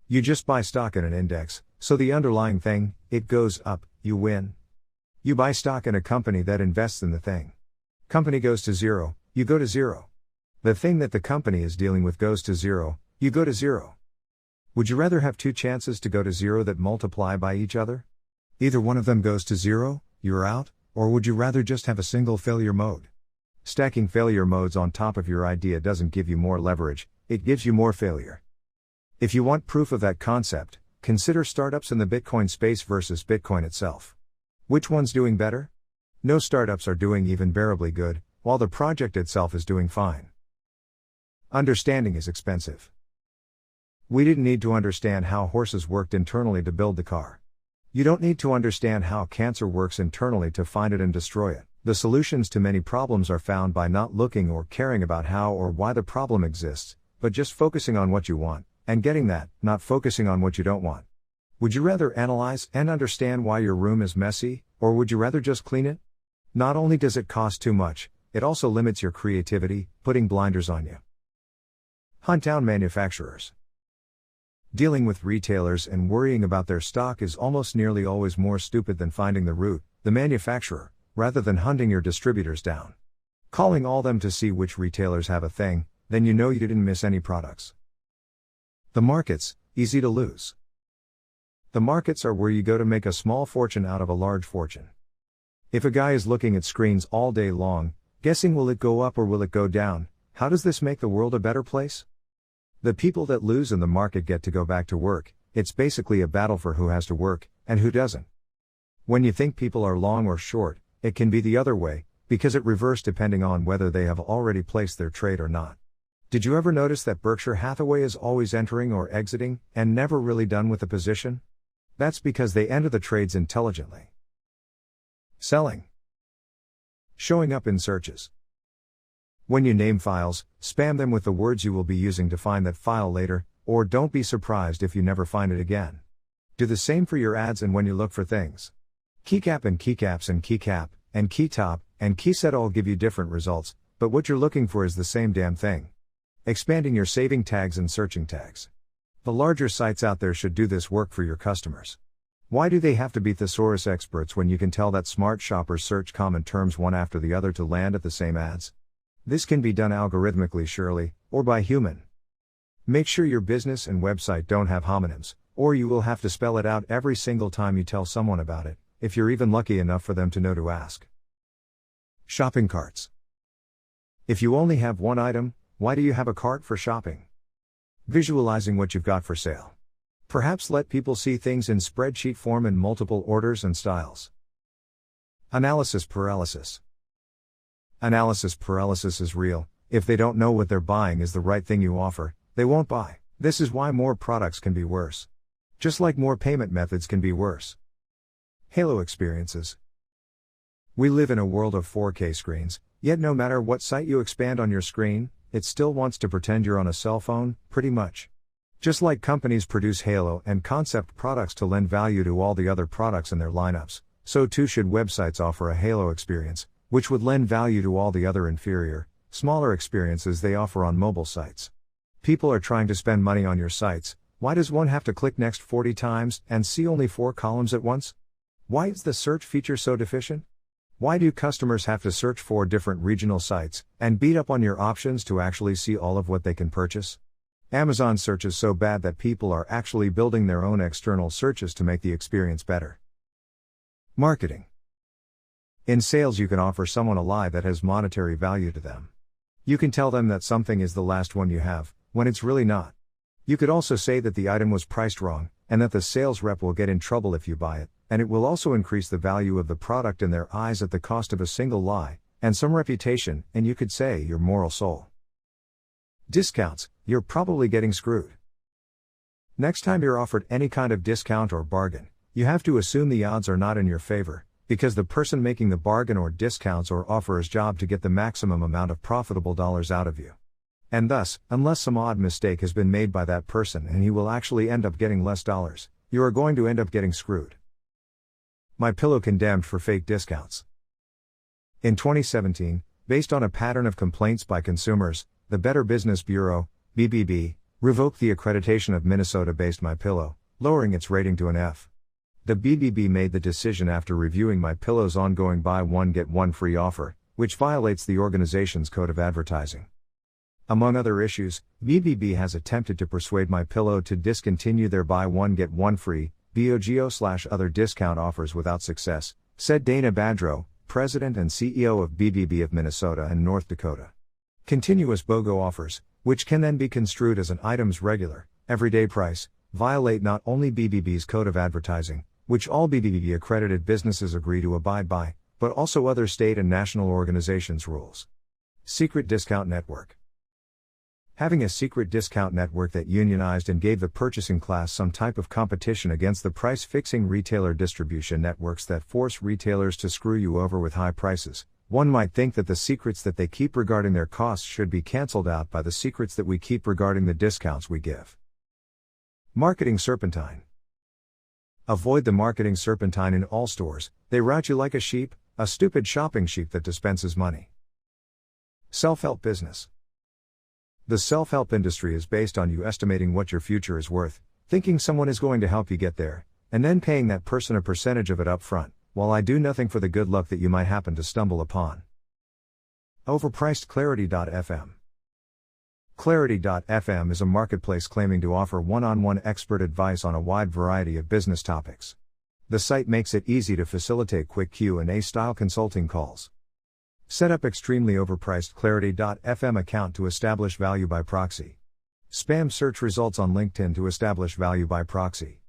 A: You just buy stock in an index, so the underlying thing, it goes up, you win. You buy stock in a company that invests in the thing. Company goes to zero, you go to zero. The thing that the company is dealing with goes to zero, you go to zero. Would you rather have two chances to go to zero that multiply by each other? Either one of them goes to zero, you're out, or would you rather just have a single failure mode? Stacking failure modes on top of your idea doesn't give you more leverage, it gives you more failure. If you want proof of that concept, consider startups in the Bitcoin space versus Bitcoin itself. Which one's doing better? No startups are doing even bearably good, while the project itself is doing fine. Understanding is expensive. We didn't need to understand how horses worked internally to build the car. You don't need to understand how cancer works internally to find it and destroy it. The solutions to many problems are found by not looking or caring about how or why the problem exists, but just focusing on what you want, and getting that, not focusing on what you don't want. Would you rather analyze and understand why your room is messy, or would you rather just clean it? Not only does it cost too much, it also limits your creativity, putting blinders on you. Hunt down manufacturers. Dealing with retailers and worrying about their stock is almost nearly always more stupid than finding the root, the manufacturer, rather than hunting your distributors down. Calling all them to see which retailers have a thing, then you know you didn't miss any products. The markets, easy to lose. The markets are where you go to make a small fortune out of a large fortune. If a guy is looking at screens all day long, guessing will it go up or will it go down, how does this make the world a better place? The people that lose in the market get to go back to work, it's basically a battle for who has to work, and who doesn't. When you think people are long or short, it can be the other way, because it reverses depending on whether they have already placed their trade or not. Did you ever notice that Berkshire Hathaway is always entering or exiting, and never really done with the position? That's because they enter the trades intelligently. Selling. Showing up in searches. When you name files, spam them with the words you will be using to find that file later, or don't be surprised if you never find it again. Do the same for your ads and when you look for things. Keycap and keycaps and keycap, and keytop, and keyset all give you different results, but what you're looking for is the same damn thing. Expanding your saving tags and searching tags. The larger sites out there should do this work for your customers. Why do they have to be thesaurus experts when you can tell that smart shoppers search common terms one after the other to land at the same ads? This can be done algorithmically surely, or by human. Make sure your business and website don't have homonyms, or you will have to spell it out every single time you tell someone about it, if you're even lucky enough for them to know to ask. Shopping carts. If you only have one item, why do you have a cart for shopping? Visualizing what you've got for sale. Perhaps let people see things in spreadsheet form in multiple orders and styles. Analysis paralysis. Analysis paralysis is real. If they don't know what they're buying is the right thing you offer, they won't buy. This is why more products can be worse. Just like more payment methods can be worse. Halo experiences. We live in a world of 4K screens, yet no matter what site you expand on your screen, it still wants to pretend you're on a cell phone, pretty much. Just like companies produce Halo and concept products to lend value to all the other products in their lineups, so too should websites offer a Halo experience, which would lend value to all the other inferior, smaller experiences they offer on mobile sites. People are trying to spend money on your sites. Why does one have to click next 40 times and see only 4 columns at once? Why is the search feature so deficient? Why do customers have to search 4 different regional sites and beat up on your options to actually see all of what they can purchase? Amazon search is so bad that people are actually building their own external searches to make the experience better. Marketing. In sales, you can offer someone a lie that has monetary value to them. You can tell them that something is the last one you have, when it's really not. You could also say that the item was priced wrong, and that the sales rep will get in trouble if you buy it, and it will also increase the value of the product in their eyes at the cost of a single lie, and some reputation, and you could say your moral soul. Discounts, you're probably getting screwed. Next time you're offered any kind of discount or bargain, you have to assume the odds are not in your favor, because the person making the bargain or discounts or offer is job to get the maximum amount of profitable dollars out of you. And thus, unless some odd mistake has been made by that person and he will actually end up getting less dollars, you are going to end up getting screwed. MyPillow condemned for fake discounts. In 2017, based on a pattern of complaints by consumers, the Better Business Bureau, BBB, revoked the accreditation of Minnesota-based MyPillow, lowering its rating to an F. The BBB made the decision after reviewing MyPillow's ongoing buy one get one free offer, which violates the organization's code of advertising. Among other issues, BBB has attempted to persuade MyPillow to discontinue their buy one get one free BOGO/other discount offers without success, said Dana Badrow, president and CEO of BBB of Minnesota and North Dakota. Continuous BOGO offers, which can then be construed as an item's regular, everyday price, violate not only BBB's code of advertising, which all BBB accredited businesses agree to abide by, but also other state and national organizations' rules. Secret discount network. Having a secret discount network that unionized and gave the purchasing class some type of competition against the price-fixing retailer distribution networks that force retailers to screw you over with high prices, one might think that the secrets that they keep regarding their costs should be cancelled out by the secrets that we keep regarding the discounts we give. Marketing serpentine. Avoid the marketing serpentine in all stores. They rout you like a sheep, a stupid shopping sheep that dispenses money. Self-help business. The self-help industry is based on you estimating what your future is worth, thinking someone is going to help you get there, and then paying that person a percentage of it up front, while I do nothing for the good luck that you might happen to stumble upon. Overpriced Clarity.fm. Clarity.fm is a marketplace claiming to offer one-on-one expert advice on a wide variety of business topics. The site makes it easy to facilitate quick Q&A style consulting calls. Set up extremely overpriced Clarity.fm account to establish value by proxy. Spam search results on LinkedIn to establish value by proxy.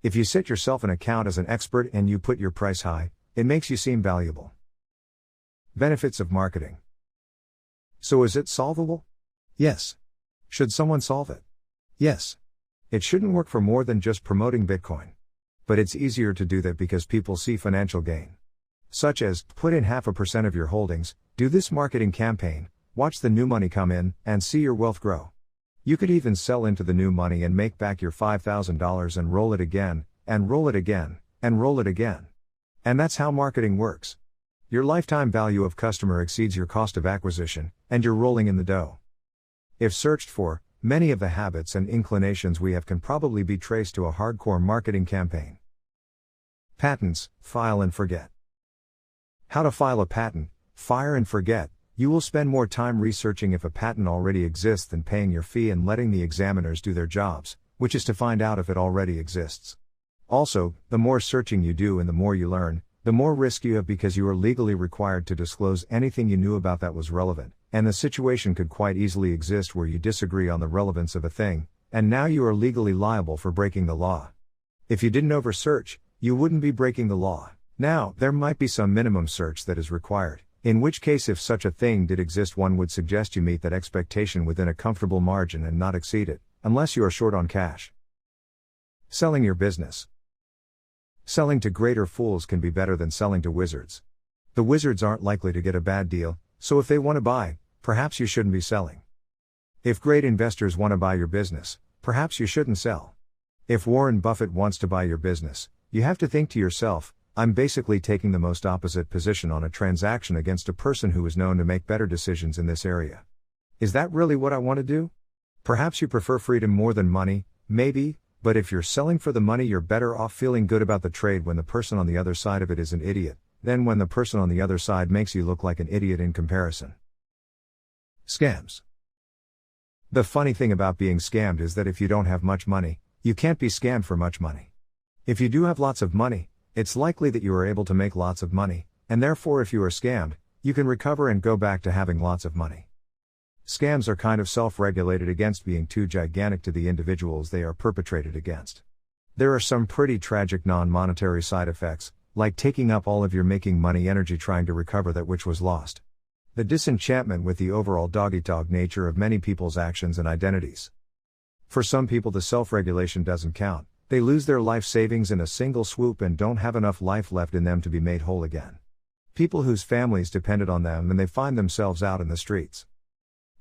A: If you set yourself an account as an expert and you put your price high, it makes you seem valuable. Benefits of marketing. So is it solvable? Yes. Should someone solve it? Yes. It shouldn't work for more than just promoting Bitcoin. But it's easier to do that because people see financial gain. Such as, put in 0.5% of your holdings, do this marketing campaign, watch the new money come in, and see your wealth grow. You could even sell into the new money and make back your $5,000 and roll it again, and roll it again, and roll it again. And that's how marketing works. Your lifetime value of customer exceeds your cost of acquisition, and you're rolling in the dough. If searched for, many of the habits and inclinations we have can probably be traced to a hardcore marketing campaign. Patents, file and forget. How to file a patent, fire and forget. You will spend more time researching if a patent already exists than paying your fee and letting the examiners do their jobs, which is to find out if it already exists. Also, the more searching you do and the more you learn, the more risk you have because you are legally required to disclose anything you knew about that was relevant, and the situation could quite easily exist where you disagree on the relevance of a thing, and now you are legally liable for breaking the law. If you didn't oversearch, you wouldn't be breaking the law. Now, there might be some minimum search that is required, in which case if such a thing did exist one would suggest you meet that expectation within a comfortable margin and not exceed it, unless you are short on cash. Selling your business. Selling to greater fools can be better than selling to wizards. The wizards aren't likely to get a bad deal, so if they want to buy, perhaps you shouldn't be selling. If great investors want to buy your business, perhaps you shouldn't sell. If Warren Buffett wants to buy your business, you have to think to yourself, I'm basically taking the most opposite position on a transaction against a person who is known to make better decisions in this area. Is that really what I want to do? Perhaps you prefer freedom more than money, maybe, but if you're selling for the money you're better off feeling good about the trade when the person on the other side of it is an idiot, than when the person on the other side makes you look like an idiot in comparison. Scams. The funny thing about being scammed is that if you don't have much money, you can't be scammed for much money. If you do have lots of money, it's likely that you are able to make lots of money, and therefore if you are scammed, you can recover and go back to having lots of money. Scams are kind of self-regulated against being too gigantic to the individuals they are perpetrated against. There are some pretty tragic non-monetary side effects, like taking up all of your making money energy trying to recover that which was lost. The disenchantment with the overall dog-eat-dog nature of many people's actions and identities. For some people the self-regulation doesn't count. They lose their life savings in a single swoop and don't have enough life left in them to be made whole again. People whose families depended on them and they find themselves out in the streets.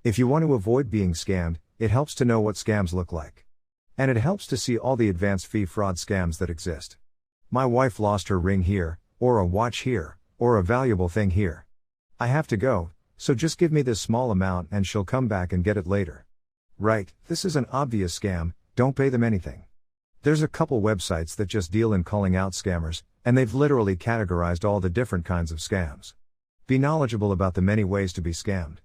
A: If you want to avoid being scammed, it helps to know what scams look like. And it helps to see all the advanced fee fraud scams that exist. My wife lost her ring here, or a watch here, or a valuable thing here. I have to go, So just give me this small amount and she'll come back and get it later. Right, this is an obvious scam, don't pay them anything. There's a couple websites that just deal in calling out scammers, and they've literally categorized all the different kinds of scams. Be knowledgeable about the many ways to be scammed.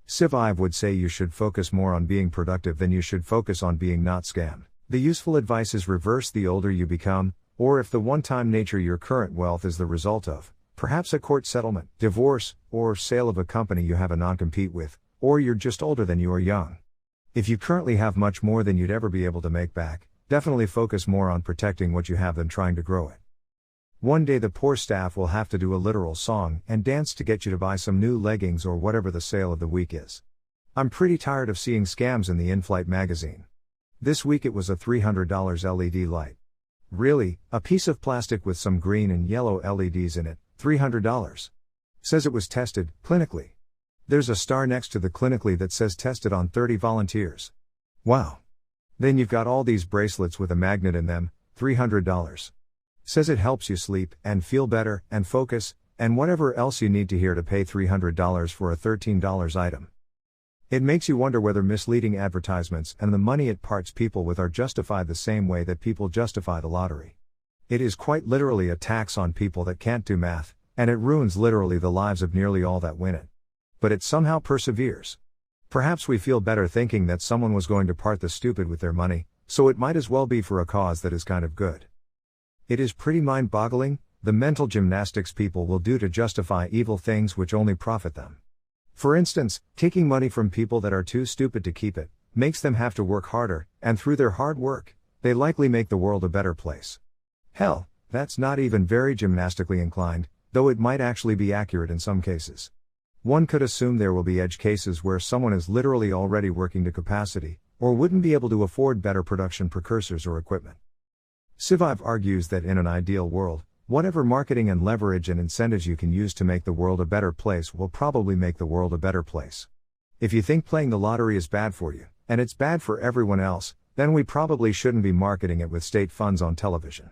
A: SciVive would say you should focus more on being productive than you should focus on being not scammed. The useful advice is reverse the older you become, or if the one-time nature your current wealth is the result of, perhaps a court settlement, divorce, or sale of a company you have a non-compete with, or you're just older than you are young. If you currently have much more than you'd ever be able to make back, definitely focus more on protecting what you have than trying to grow it. One day the poor staff will have to do a literal song and dance to get you to buy some new leggings or whatever the sale of the week is. I'm pretty tired of seeing scams in the in-flight magazine. This week it was a $300 LED light. Really, a piece of plastic with some green and yellow LEDs in it, $300. Says it was tested, clinically. There's a star next to the clinically that says tested on 30 volunteers. Wow. Then you've got all these bracelets with a magnet in them, $300. Says it helps you sleep, and feel better, and focus, and whatever else you need to hear to pay $300 for a $13 item. It makes you wonder whether misleading advertisements and the money it parts people with are justified the same way that people justify the lottery. It is quite literally a tax on people that can't do math, and it ruins literally the lives of nearly all that win it. But it somehow perseveres. Perhaps we feel better thinking that someone was going to part the stupid with their money, so it might as well be for a cause that is kind of good. It is pretty mind-boggling, the mental gymnastics people will do to justify evil things which only profit them. For instance, taking money from people that are too stupid to keep it, makes them have to work harder, and through their hard work, they likely make the world a better place. Hell, that's not even very gymnastically inclined, though it might actually be accurate in some cases. One could assume there will be edge cases where someone is literally already working to capacity, or wouldn't be able to afford better production precursors or equipment. SciVive argues that in an ideal world, whatever marketing and leverage and incentives you can use to make the world a better place will probably make the world a better place. If you think playing the lottery is bad for you, and it's bad for everyone else, then we probably shouldn't be marketing it with state funds on television.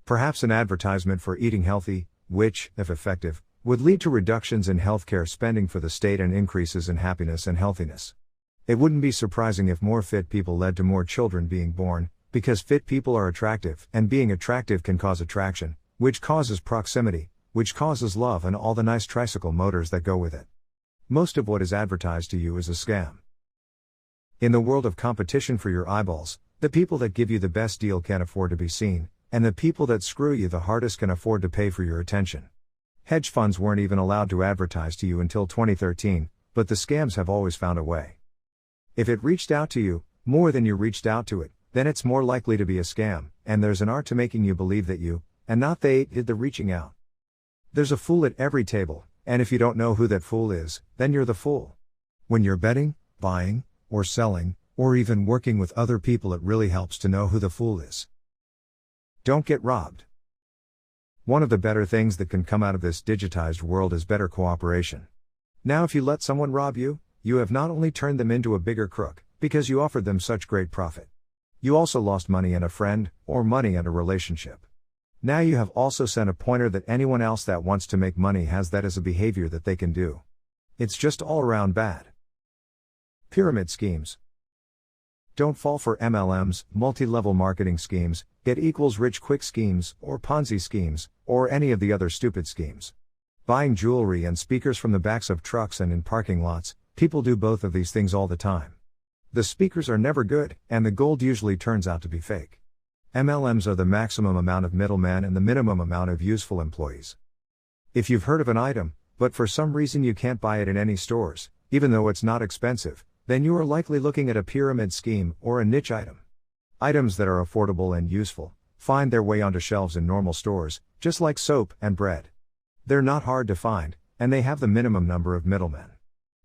A: Perhaps an advertisement for eating healthy, which, if effective, would lead to reductions in healthcare spending for the state and increases in happiness and healthiness. It wouldn't be surprising if more fit people led to more children being born, because fit people are attractive, and being attractive can cause attraction, which causes proximity, which causes love and all the nice tricycle motors that go with it. Most of what is advertised to you is a scam. In the world of competition for your eyeballs, the people that give you the best deal can't afford to be seen, and the people that screw you the hardest can afford to pay for your attention. Hedge funds weren't even allowed to advertise to you until 2013, but the scams have always found a way. If it reached out to you, more than you reached out to it, then it's more likely to be a scam, and there's an art to making you believe that you, and not they, did the reaching out. There's a fool at every table, and if you don't know who that fool is, then you're the fool. When you're betting, buying, or selling, or even working with other people, it really helps to know who the fool is. Don't get robbed. One of the better things that can come out of this digitized world is better cooperation. Now if you let someone rob you, you have not only turned them into a bigger crook, because you offered them such great profit. You also lost money and a friend, or money and a relationship. Now you have also sent a pointer that anyone else that wants to make money has that as a behavior that they can do. It's just all around bad. Pyramid schemes. Don't fall for MLMs, multi-level marketing schemes, get equals rich quick schemes, or Ponzi schemes, or any of the other stupid schemes. Buying jewelry and speakers from the backs of trucks and in parking lots, people do both of these things all the time. The speakers are never good, and the gold usually turns out to be fake. MLMs are the maximum amount of middlemen and the minimum amount of useful employees. If you've heard of an item, but for some reason you can't buy it in any stores, even though it's not expensive, then you are likely looking at a pyramid scheme or a niche item. Items that are affordable and useful find their way onto shelves in normal stores, just like soap and bread. They're not hard to find, and they have the minimum number of middlemen.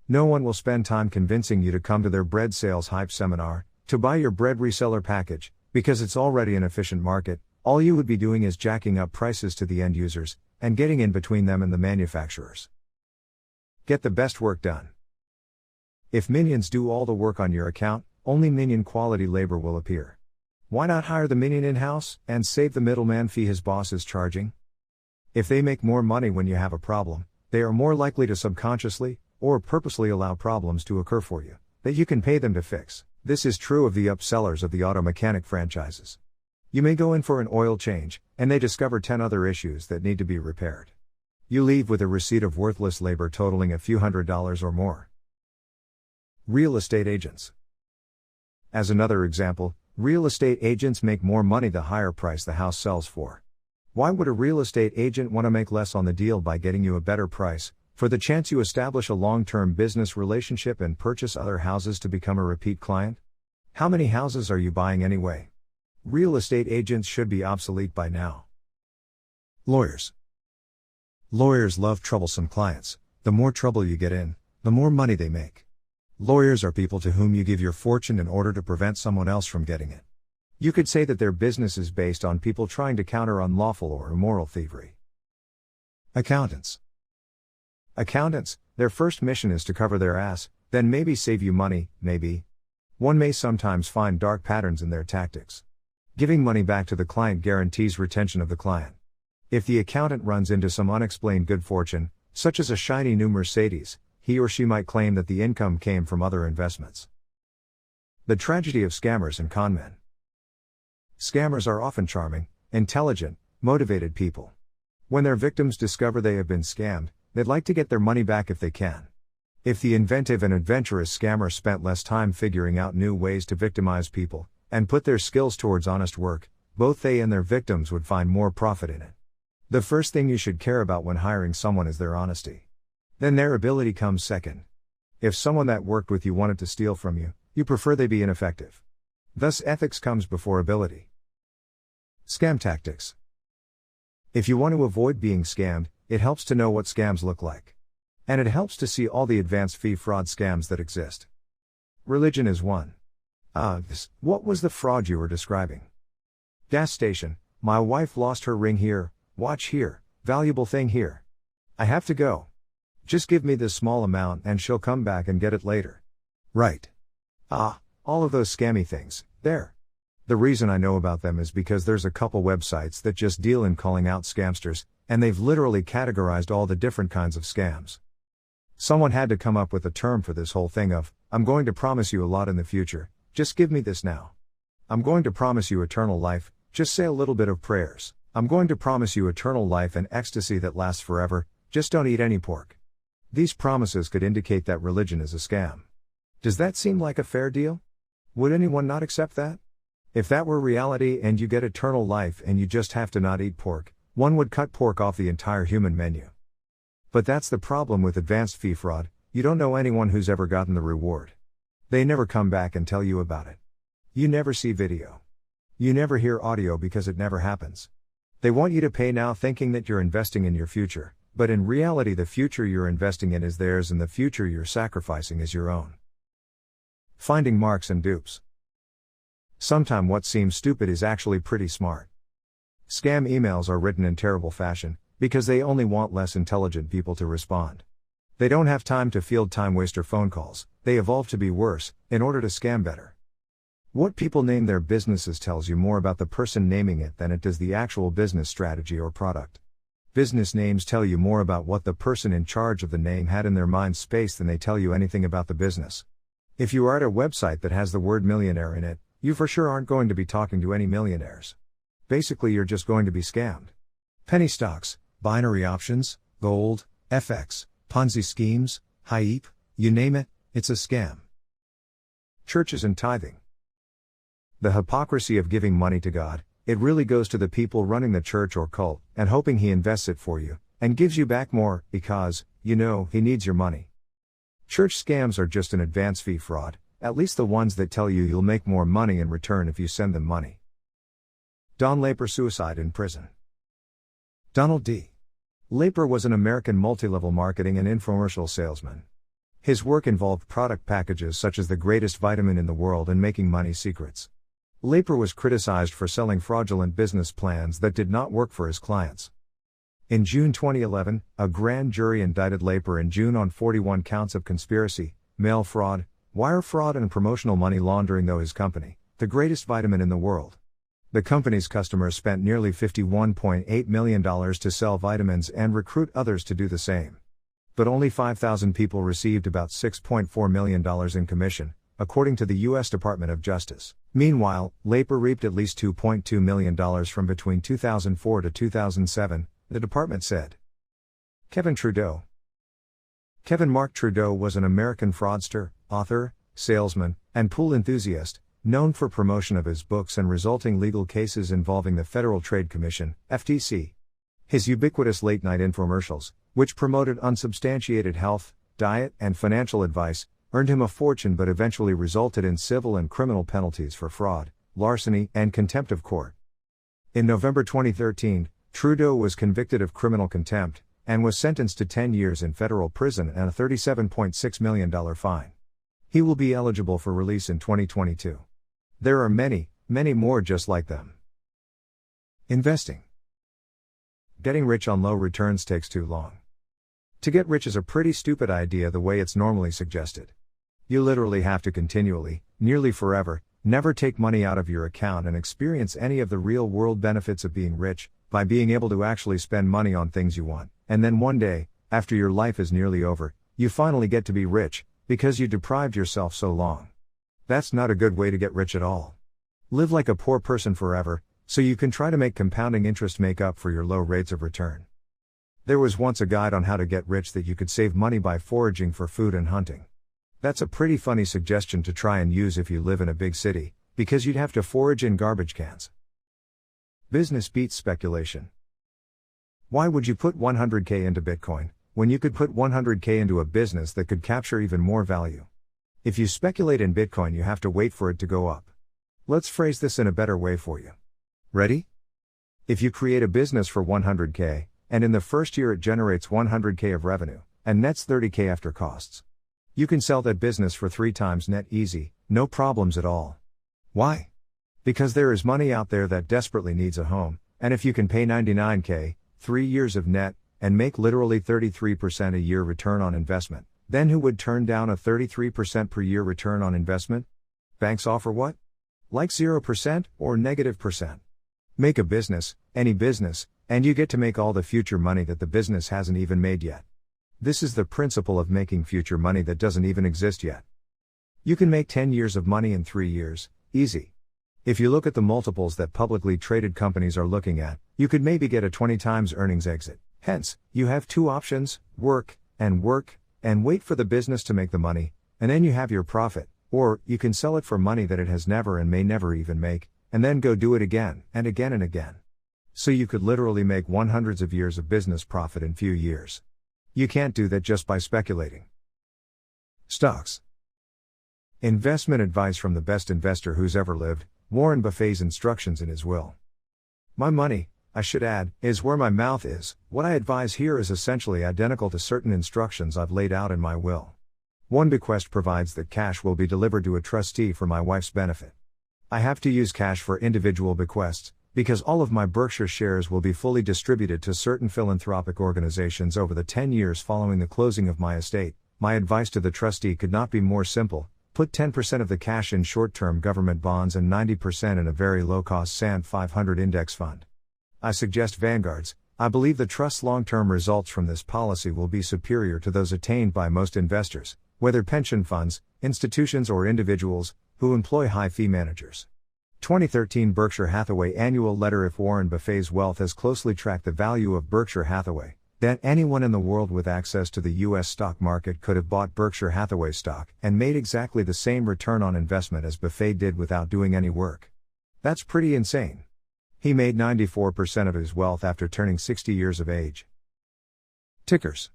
A: No one will spend time convincing you to come to their bread sales hype seminar, to buy your bread reseller package, because it's already an efficient market. All you would be doing is jacking up prices to the end users, and getting in between them and the manufacturers. Get the best work done. If minions do all the work on your account, only minion quality labor will appear. Why not hire the minion in-house, and save the middleman fee his boss is charging? If they make more money when you have a problem, they are more likely to subconsciously, or purposely allow problems to occur for you that you can pay them to fix. This is true of the upsellers of the auto mechanic franchises. You may go in for an oil change, and they discover 10 other issues that need to be repaired. You leave with a receipt of worthless labor totaling a few $100s or more. Real estate agents. As another example, real estate agents make more money the higher price the house sells for. Why would a real estate agent want to make less on the deal by getting you a better price, for the chance you establish a long-term business relationship and purchase other houses to become a repeat client? How many houses are you buying anyway? Real estate agents should be obsolete by now. Lawyers. Lawyers love troublesome clients. The more trouble you get in, the more money they make. Lawyers are people to whom you give your fortune in order to prevent someone else from getting it. You could say that their business is based on people trying to counter unlawful or immoral thievery. Accountants. Accountants, their first mission is to cover their ass, then maybe save you money, maybe. One may sometimes find dark patterns in their tactics. Giving money back to the client guarantees retention of the client. If the accountant runs into some unexplained good fortune, such as a shiny new Mercedes, he or she might claim that the income came from other investments. The tragedy of scammers and conmen. Scammers are often charming, intelligent, motivated people. When their victims discover they have been scammed, they'd like to get their money back if they can. If the inventive and adventurous scammer spent less time figuring out new ways to victimize people, and put their skills towards honest work, both they and their victims would find more profit in it. The first thing you should care about when hiring someone is their honesty. Then their ability comes second. If someone that worked with you wanted to steal from you, you prefer they be ineffective. Thus ethics comes before ability. Scam tactics. If you want to avoid being scammed, it helps to know what scams look like. And it helps to see all the advanced fee fraud scams that exist. Religion is one. What was the fraud you were describing? Gas station, my wife lost her ring here, watch here, valuable thing here. I have to go. Just give me this small amount and she'll come back and get it later. Right. All of those scammy things, there. The reason I know about them is because there's a couple websites that just deal in calling out scamsters, and they've literally categorized all the different kinds of scams. Someone had to come up with a term for this whole thing of, I'm going to promise you a lot in the future, just give me this now. I'm going to promise you eternal life, just say a little bit of prayers. I'm going to promise you eternal life and ecstasy that lasts forever, just don't eat any pork. These promises could indicate that religion is a scam. Does that seem like a fair deal? Would anyone not accept that? If that were reality and you get eternal life and you just have to not eat pork, one would cut pork off the entire human menu. But that's the problem with advanced fee fraud, you don't know anyone who's ever gotten the reward. They never come back and tell you about it. You never see video. You never hear audio because it never happens. They want you to pay now thinking that you're investing in your future, but in reality the future you're investing in is theirs and the future you're sacrificing is your own. Finding marks and dupes. Sometimes what seems stupid is actually pretty smart. Scam emails are written in terrible fashion, because they only want less intelligent people to respond. They don't have time to field time-waster phone calls, they evolve to be worse, in order to scam better. What people name their businesses tells you more about the person naming it than it does the actual business strategy or product. Business names tell you more about what the person in charge of the name had in their mind space than they tell you anything about the business. If you are at a website that has the word millionaire in it, you for sure aren't going to be talking to any millionaires. Basically you're just going to be scammed. Penny stocks, binary options, gold, FX, Ponzi schemes, HIEP, you name it, it's a scam. Churches and tithing. The hypocrisy of giving money to God, it really goes to the people running the church or cult, and hoping He invests it for you, and gives you back more, because, He needs your money. Church scams are just an advance fee fraud, at least the ones that tell you you'll make more money in return if you send them money. Don Laper suicide in prison. Donald D. Laper was an American multi-level marketing and infomercial salesman. His work involved product packages such as the greatest vitamin in the world and making money secrets. Laper was criticized for selling fraudulent business plans that did not work for his clients. In June 2011, a grand jury indicted Laper in June on 41 counts of conspiracy, mail fraud, wire fraud and promotional money laundering, though his company, the greatest vitamin in the world. The company's customers spent nearly $51.8 million to sell vitamins and recruit others to do the same. But only 5,000 people received about $6.4 million in commission, according to the U.S. Department of Justice. Meanwhile, Labor reaped at least $2.2 million from between 2004 to 2007, the department said. Kevin Trudeau. Kevin Mark Trudeau was an American fraudster, author, salesman, and pool enthusiast, known for promotion of his books and resulting legal cases involving the Federal Trade Commission, FTC. His ubiquitous late-night infomercials, which promoted unsubstantiated health, diet, and financial advice, earned him a fortune but eventually resulted in civil and criminal penalties for fraud, larceny, and contempt of court. In November 2013, Trudeau was convicted of criminal contempt, and was sentenced to 10 years in federal prison and a $37.6 million fine. He will be eligible for release in 2022. There are many, many more just like them. Investing. Getting rich on low returns takes too long. To get rich is a pretty stupid idea the way it's normally suggested. You literally have to continually, nearly forever, never take money out of your account and experience any of the real-world benefits of being rich, by being able to actually spend money on things you want, and then one day, after your life is nearly over, you finally get to be rich, because you deprived yourself so long. That's not a good way to get rich at all. Live like a poor person forever, so you can try to make compounding interest make up for your low rates of return. There was once a guide on how to get rich that you could save money by foraging for food and hunting. That's a pretty funny suggestion to try and use if you live in a big city, because you'd have to forage in garbage cans. Business beats speculation. Why would you put 100K into Bitcoin, when you could put 100K into a business that could capture even more value? If you speculate in Bitcoin, you have to wait for it to go up. Let's phrase this in a better way for you. Ready? If you create a business for 100K, and in the first year it generates 100K of revenue, and nets 30K after costs, you can sell that business for 3 times net easy, no problems at all. Why? Because there is money out there that desperately needs a home, and if you can pay 99K, 3 years of net, and make literally 33% a year return on investment, then who would turn down a 33% per year return on investment? Banks offer what? Like 0% or -%. Make a business, any business, and you get to make all the future money that the business hasn't even made yet. This is the principle of making future money that doesn't even exist yet. You can make 10 years of money in 3 years, easy. If you look at the multiples that publicly traded companies are looking at, you could maybe get a 20 times earnings exit. Hence, you have 2 options, work, and wait for the business to make the money, and then you have your profit, or you can sell it for money that it has never and may never even make, and then go do it again, and again and again. So you could literally make hundreds of years of business profit in few years. You can't do that just by speculating. Stocks. Investment advice from the best investor who's ever lived, Warren Buffett's instructions in his will. My money, I should add, is where my mouth is. What I advise here is essentially identical to certain instructions I've laid out in my will. One bequest provides that cash will be delivered to a trustee for my wife's benefit. I have to use cash for individual bequests, because all of my Berkshire shares will be fully distributed to certain philanthropic organizations over the 10 years following the closing of my estate. My advice to the trustee could not be more simple: put 10% of the cash in short-term government bonds and 90% in a very low-cost S&P 500 index fund. I suggest Vanguard's. I believe the trust's long-term results from this policy will be superior to those attained by most investors, whether pension funds, institutions or individuals, who employ high-fee managers. 2013 Berkshire Hathaway Annual Letter. If Warren Buffett's wealth has closely tracked the value of Berkshire Hathaway, then anyone in the world with access to the US stock market could have bought Berkshire Hathaway stock and made exactly the same return on investment as Buffett did without doing any work. That's pretty insane. He made 94% of his wealth after turning 60 years of age. Tickers: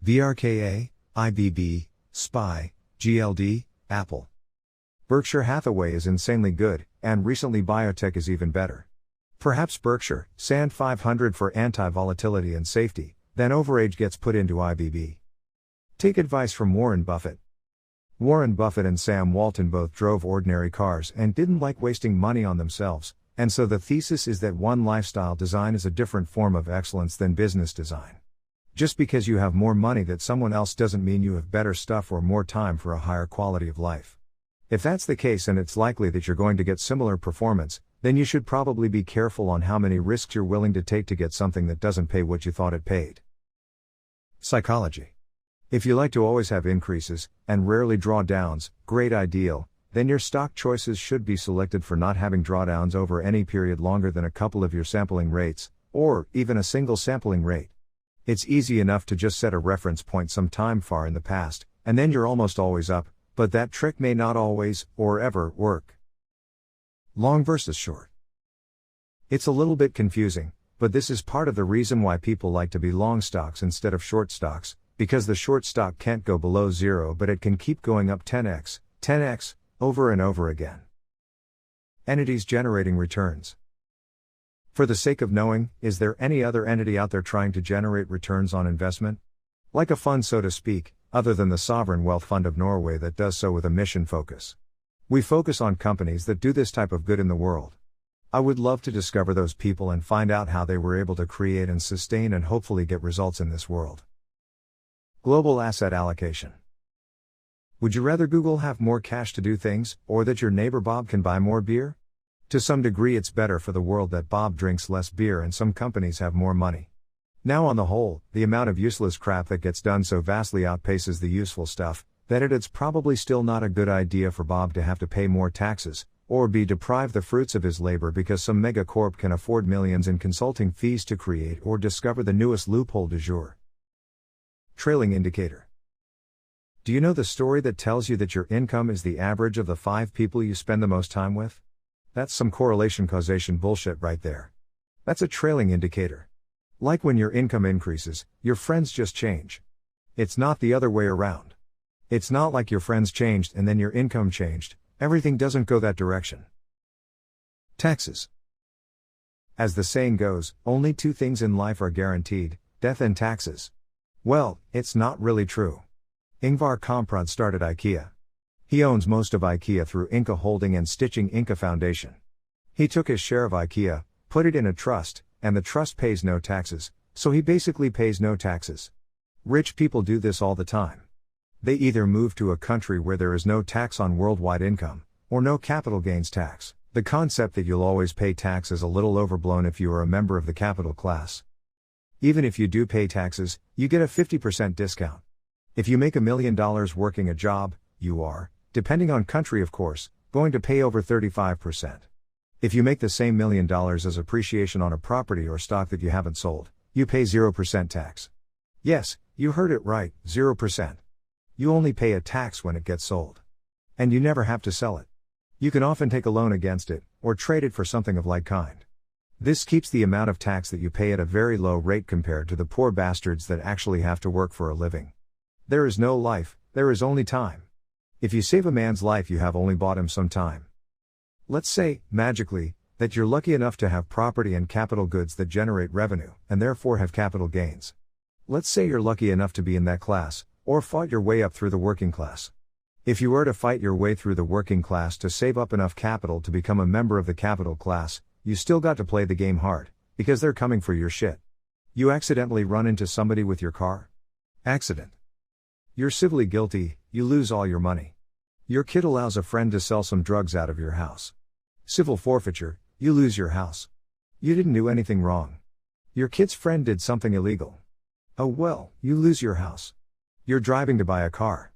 A: VRKA, IBB, SPY, GLD, Apple. Berkshire Hathaway is insanely good, and recently biotech is even better. Perhaps Berkshire, S&P 500 for anti-volatility and safety, then overage gets put into IBB. Take advice from Warren Buffett. Warren Buffett and Sam Walton both drove ordinary cars and didn't like wasting money on themselves, and so the thesis is that one lifestyle design is a different form of excellence than business design. Just because you have more money than someone else doesn't mean you have better stuff or more time for a higher quality of life. If that's the case and it's likely that you're going to get similar performance, then you should probably be careful on how many risks you're willing to take to get something that doesn't pay what you thought it paid. Psychology. If you like to always have increases, and rarely drawdowns, great ideal, then your stock choices should be selected for not having drawdowns over any period longer than a couple of your sampling rates, or even a single sampling rate. It's easy enough to just set a reference point some time far in the past, and then you're almost always up, but that trick may not always, or ever, work. Long versus short. It's a little bit confusing, but this is part of the reason why people like to be long stocks instead of short stocks, because the short stock can't go below zero but it can keep going up 10x, over and over again. Entities generating returns. For the sake of knowing, is there any other entity out there trying to generate returns on investment? Like a fund, so to speak, other than the Sovereign Wealth Fund of Norway that does so with a mission focus. We focus on companies that do this type of good in the world. I would love to discover those people and find out how they were able to create and sustain and hopefully get results in this world. Global asset allocation. Would you rather Google have more cash to do things, or that your neighbor Bob can buy more beer? To some degree it's better for the world that Bob drinks less beer and some companies have more money. Now on the whole, the amount of useless crap that gets done so vastly outpaces the useful stuff, that it's probably still not a good idea for Bob to have to pay more taxes, or be deprived the fruits of his labor because some megacorp can afford millions in consulting fees to create or discover the newest loophole du jour. Trailing indicator. Do you know the story that tells you that your income is the average of the 5 people you spend the most time with? That's some correlation causation bullshit right there. That's a trailing indicator. Like when your income increases, your friends just change. It's not the other way around. It's not like your friends changed and then your income changed. Everything doesn't go that direction. Taxes. As the saying goes, only 2 things in life are guaranteed, death and taxes. Well, it's not really true. Ingvar Kamprad started IKEA. He owns most of IKEA through Inca Holding and Stitching Inca Foundation. He took his share of IKEA, put it in a trust, and the trust pays no taxes, so he basically pays no taxes. Rich people do this all the time. They either move to a country where there is no tax on worldwide income, or no capital gains tax. The concept that you'll always pay tax is a little overblown if you are a member of the capital class. Even if you do pay taxes, you get a 50% discount. If you make $1 million working a job, you are, depending on country of course, going to pay over 35%. If you make the same $1 million as appreciation on a property or stock that you haven't sold, you pay 0% tax. Yes, you heard it right, 0%. You only pay a tax when it gets sold. And you never have to sell it. You can often take a loan against it, or trade it for something of like kind. This keeps the amount of tax that you pay at a very low rate compared to the poor bastards that actually have to work for a living. There is no life, there is only time. If you save a man's life, you have only bought him some time. Let's say, magically, that you're lucky enough to have property and capital goods that generate revenue, and therefore have capital gains. Let's say you're lucky enough to be in that class, or fought your way up through the working class. If you were to fight your way through the working class to save up enough capital to become a member of the capital class, you still got to play the game hard, because they're coming for your shit. You accidentally run into somebody with your car? Accident. You're civilly guilty, you lose all your money. Your kid allows a friend to sell some drugs out of your house. Civil forfeiture, you lose your house. You didn't do anything wrong. Your kid's friend did something illegal. Oh well, you lose your house. You're driving to buy a car.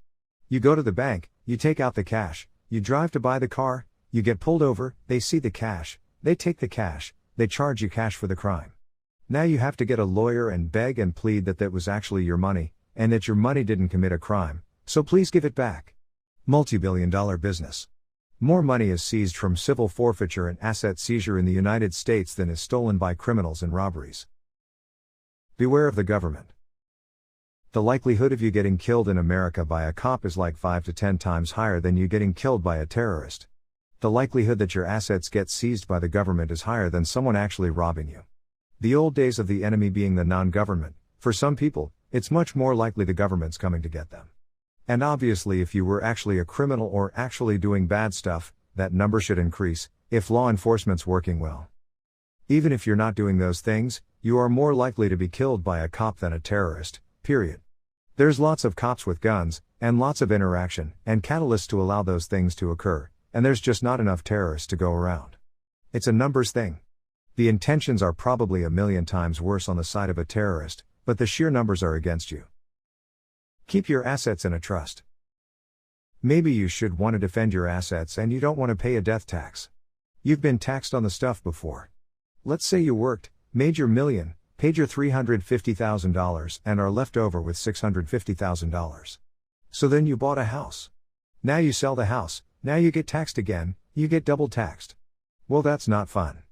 A: You go to the bank, you take out the cash, you drive to buy the car, you get pulled over, they see the cash, they take the cash, they charge you cash for the crime. Now you have to get a lawyer and beg and plead that was actually your money, and that your money didn't commit a crime, so please give it back. Multi-billion-dollar business. More money is seized from civil forfeiture and asset seizure in the United States than is stolen by criminals in robberies. Beware of the government. The likelihood of you getting killed in America by a cop is like 5 to 10 times higher than you getting killed by a terrorist. The likelihood that your assets get seized by the government is higher than someone actually robbing you. The old days of the enemy being the non-government, for some people, it's much more likely the government's coming to get them. And obviously if you were actually a criminal or actually doing bad stuff, that number should increase, if law enforcement's working well. Even if you're not doing those things, you are more likely to be killed by a cop than a terrorist, period. There's lots of cops with guns, and lots of interaction, and catalysts to allow those things to occur, and there's just not enough terrorists to go around. It's a numbers thing. The intentions are probably 1,000,000 times worse on the side of a terrorist, but the sheer numbers are against you. Keep your assets in a trust. Maybe you should want to defend your assets and you don't want to pay a death tax. You've been taxed on the stuff before. Let's say you worked, made your million, paid your $350,000 and are left over with $650,000. So then you bought a house. Now you sell the house, now you get taxed again, you get double taxed. Well, that's not fun.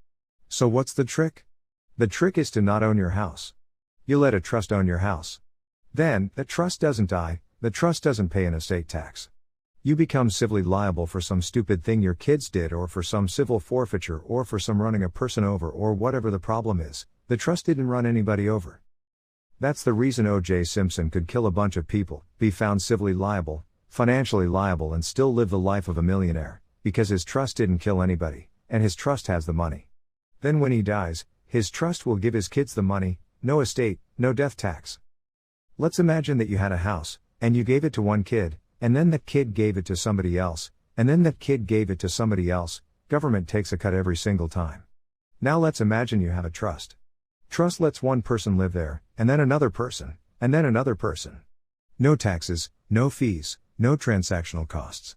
A: So what's the trick? The trick is to not own your house. You let a trust own your house. Then, the trust doesn't die, the trust doesn't pay an estate tax. You become civilly liable for some stupid thing your kids did, or for some civil forfeiture, or for some running a person over, or whatever the problem is. The trust didn't run anybody over. That's the reason O.J. Simpson could kill a bunch of people, be found civilly liable, financially liable, and still live the life of a millionaire, because his trust didn't kill anybody, and his trust has the money. Then when he dies, his trust will give his kids the money, no estate, no death tax. Let's imagine that you had a house, and you gave it to one kid, and then that kid gave it to somebody else, and then that kid gave it to somebody else. Government takes a cut every single time. Now let's imagine you have a trust. Trust lets one person live there, and then another person, and then another person. No taxes, no fees, no transactional costs.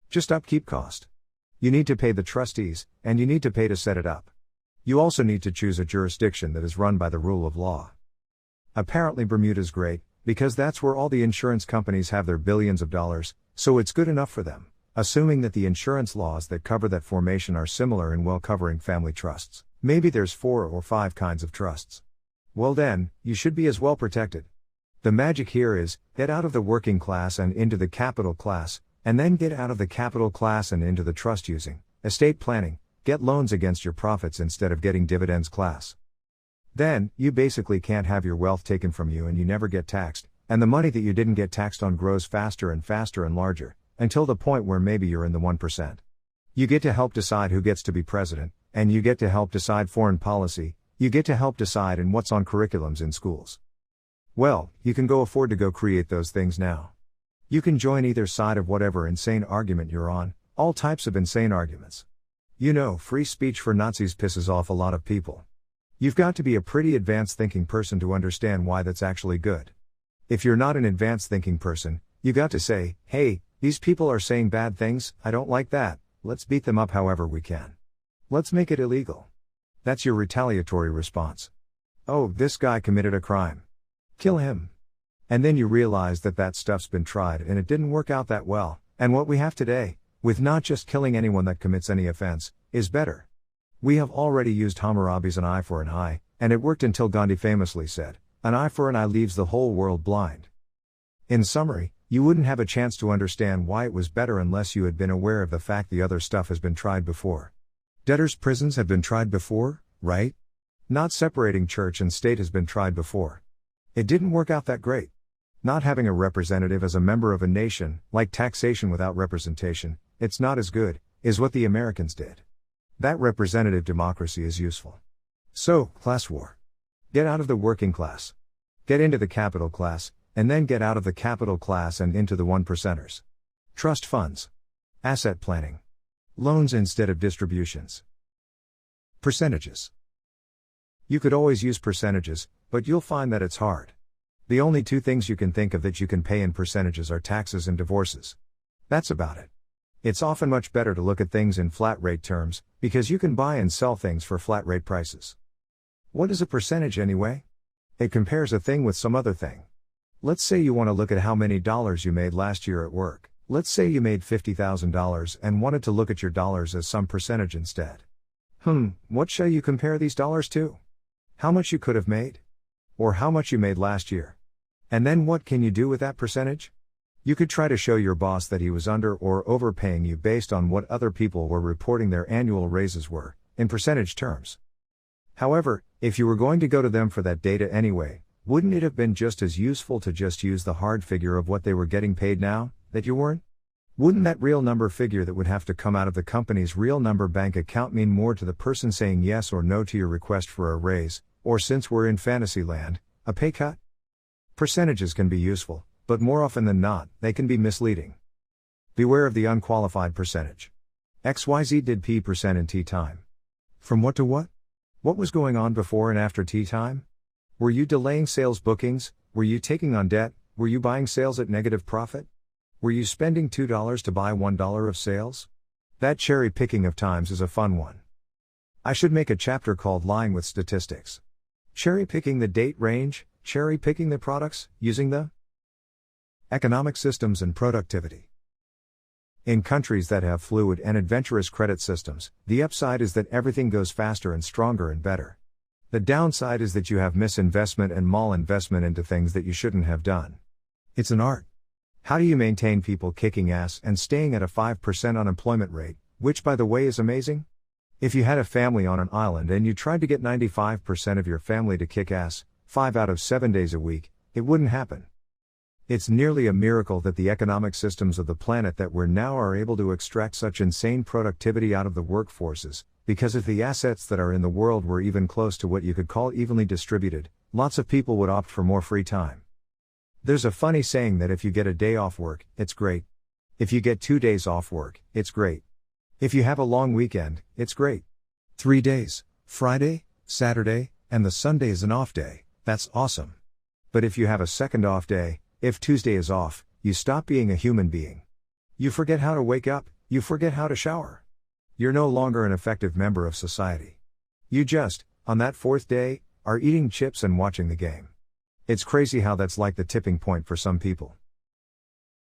A: Just upkeep cost. You need to pay the trustees, and you need to pay to set it up. You also need to choose a jurisdiction that is run by the rule of law. Apparently Bermuda's great, because that's where all the insurance companies have their billions of dollars, so it's good enough for them, assuming that the insurance laws that cover that formation are similar in well covering family trusts. Maybe there's 4 or 5 kinds of trusts. Well then, you should be as well protected. The magic here is, get out of the working class and into the capital class, and then get out of the capital class and into the trust using, estate planning, get loans against your profits instead of getting dividends class. Then, you basically can't have your wealth taken from you and you never get taxed, and the money that you didn't get taxed on grows faster and faster and larger, until the point where maybe you're in the 1%. You get to help decide who gets to be president, and you get to help decide foreign policy, you get to help decide in what's on curriculums in schools. Well, you can go afford to go create those things now. You can join either side of whatever insane argument you're on, all types of insane arguments. You know, free speech for Nazis pisses off a lot of people. You've got to be a pretty advanced thinking person to understand why that's actually good. If you're not an advanced thinking person, you got to say, hey, these people are saying bad things, I don't like that, let's beat them up however we can. Let's make it illegal. That's your retaliatory response. Oh, this guy committed a crime. Kill him. And then you realize that that stuff's been tried and it didn't work out that well, and what we have today, with not just killing anyone that commits any offense, is better. We have already used Hammurabi's an eye for an eye, and it worked until Gandhi famously said, an eye for an eye leaves the whole world blind. In summary, you wouldn't have a chance to understand why it was better unless you had been aware of the fact the other stuff has been tried before. Debtors' prisons have been tried before, right? Not separating church and state has been tried before. It didn't work out that great. Not having a representative as a member of a nation, like taxation without representation, it's not as good, is what the Americans did. That representative democracy is useful. So, class war. Get out of the working class. Get into the capital class, and then get out of the capital class and into the 1%ers. Trust funds. Asset planning. Loans instead of distributions. Percentages. You could always use percentages, but you'll find that it's hard. The only 2 things you can think of that you can pay in percentages are taxes and divorces. That's about it. It's often much better to look at things in flat rate terms, because you can buy and sell things for flat rate prices. What is a percentage anyway? It compares a thing with some other thing. Let's say you want to look at how many dollars you made last year at work. Let's say you made $50,000 and wanted to look at your dollars as some percentage instead. What shall you compare these dollars to? How much you could have made? Or how much you made last year? And then what can you do with that percentage? You could try to show your boss that he was under or overpaying you based on what other people were reporting their annual raises were, in percentage terms. However, if you were going to go to them for that data anyway, wouldn't it have been just as useful to just use the hard figure of what they were getting paid now, that you weren't? Wouldn't that real number figure that would have to come out of the company's real number bank account mean more to the person saying yes or no to your request for a raise, or since we're in fantasy land, a pay cut? Percentages can be useful, but more often than not, they can be misleading. Beware of the unqualified percentage. XYZ did P% in tea time. From what to what? What was going on before and after tea time? Were you delaying sales bookings? Were you taking on debt? Were you buying sales at negative profit? Were you spending $2 to buy $1 of sales? That cherry picking of times is a fun one. I should make a chapter called Lying with Statistics. Cherry picking the date range, cherry picking the products, using the economic systems and productivity. In countries that have fluid and adventurous credit systems, the upside is that everything goes faster and stronger and better. The downside is that you have misinvestment and malinvestment into things that you shouldn't have done. It's an art. How do you maintain people kicking ass and staying at a 5% unemployment rate, which by the way is amazing? If you had a family on an island and you tried to get 95% of your family to kick ass, 5 out of 7 days a week, it wouldn't happen. It's nearly a miracle that the economic systems of the planet that we're now are able to extract such insane productivity out of the workforces, because if the assets that are in the world were even close to what you could call evenly distributed, lots of people would opt for more free time. There's a funny saying that if you get a day off work, it's great. If you get 2 days off work, it's great. If you have a long weekend, it's great. 3 days, Friday, Saturday, and the Sunday is an off day, that's awesome. But if you have a second off day, if Tuesday is off, you stop being a human being. You forget how to wake up, you forget how to shower. You're no longer an effective member of society. You just, on that 4th day, are eating chips and watching the game. It's crazy how that's like the tipping point for some people.